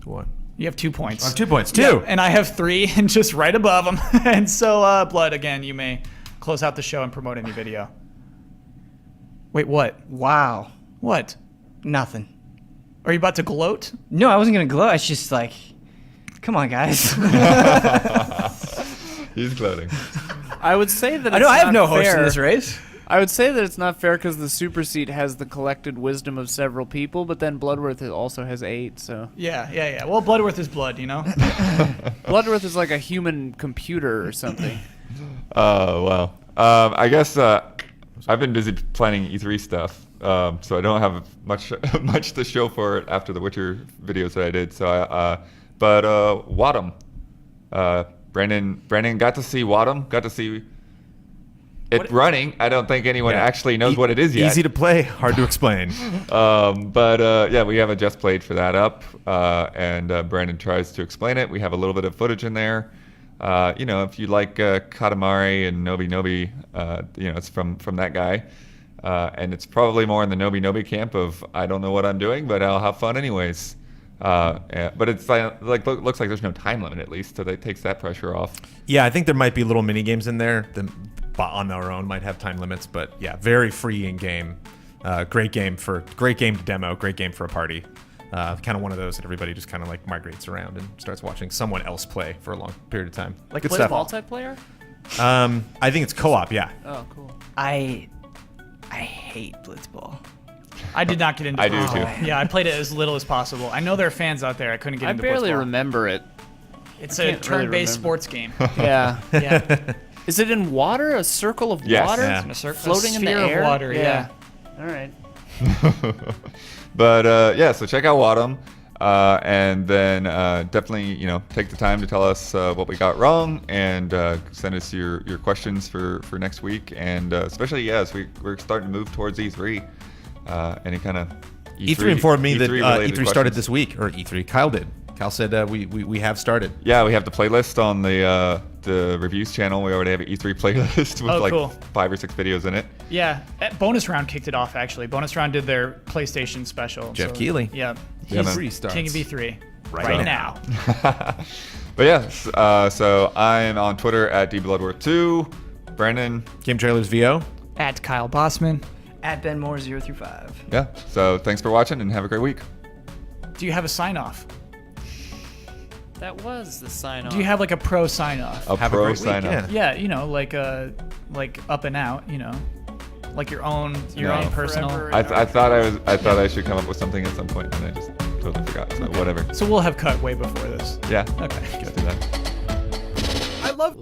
What? You have 2 points. I have 2 points. Yeah, Two. and I have 3, and just right above them. And so, Blood, again, you may close out the show and promote any video. Wait, what? Wow. What? Nothing. Are you about to gloat? No, I wasn't going to glow. It's just like, come on, guys. He's gloating. I would say that I it's know I have not no host fair. in this race. I would say that it's not fair because the Super Seat has the collected wisdom of several people, but then Bloodworth also has 8. So Yeah. Well, Bloodworth is blood, you know? Bloodworth is like a human computer or something. Oh, wow. I guess I've been busy planning E3 stuff, so I don't have much much to show for it after the Witcher videos that I did. So, but Wadham, Brandon got to see Wadham, got to see it running. I don't think anyone actually knows what it is yet. Easy to play, hard to explain. Yeah, we have a Just Played for that up, and Brandon tries to explain it. We have a little bit of footage in there. If you like Katamari and Nobi Nobi, it's from that guy. And it's probably more in the Nobi Nobi camp of, I don't know what I'm doing, but I'll have fun anyways. But it's like looks like there's no time limit, at least, so that takes that pressure off. Yeah, I think there might be little mini games in there that on their own might have time limits, but yeah, very free in game. Great game to demo, great game for a party. Kind of one of those that everybody just kind of like migrates around and starts watching someone else play for a long period of time. Like good Blitzball. stuff. Multiplayer? I think it's co-op. Yeah. Oh, cool. I hate Blitzball. I did not get into I do Blitzball. too. Yeah, I played it as little as possible. I know there are fans out there. I couldn't get I into barely Blitzball. remember it. It's I a can't really turn-based remember. sports game. Yeah. Yeah. Is it in water? A circle of Yes. water? Yeah. In a Floating a in the sphere air? of water. Yeah. All right. But yeah, so check out Wadham, and then definitely take the time to tell us what we got wrong, and send us your questions for next week, and especially as we're starting to move towards E3. Any kind of E3 informed me that related E3 started questions. this week, or E3. Kyle did. Kyle said we have started. Yeah, we have the playlist on the reviews channel. We already have an E3 playlist with Oh, like cool. 5 or 6 videos in it. Yeah. Bonus Round kicked it off, actually. Bonus Round did their PlayStation special. Jeff Keighley. Yeah. Yeah, man. E3 starts King of E3. right Right now. now. But yeah, so I'm on Twitter at dbloodworth2. Brandon. Game Trailers VO. At Kyle Bossman. At Ben Moore 035. Yeah. So thanks for watching and have a great week. Do you have a sign-off? That was the sign off. Do you have like a pro sign-off? A Have a pro great week, sign up. yeah. Yeah, like up and out, like your own No. personal. Forever. I thought I should come up with something at some point, and I just totally forgot. So whatever. So we'll have cut way before this. Yeah. Okay. Let's do that. I love.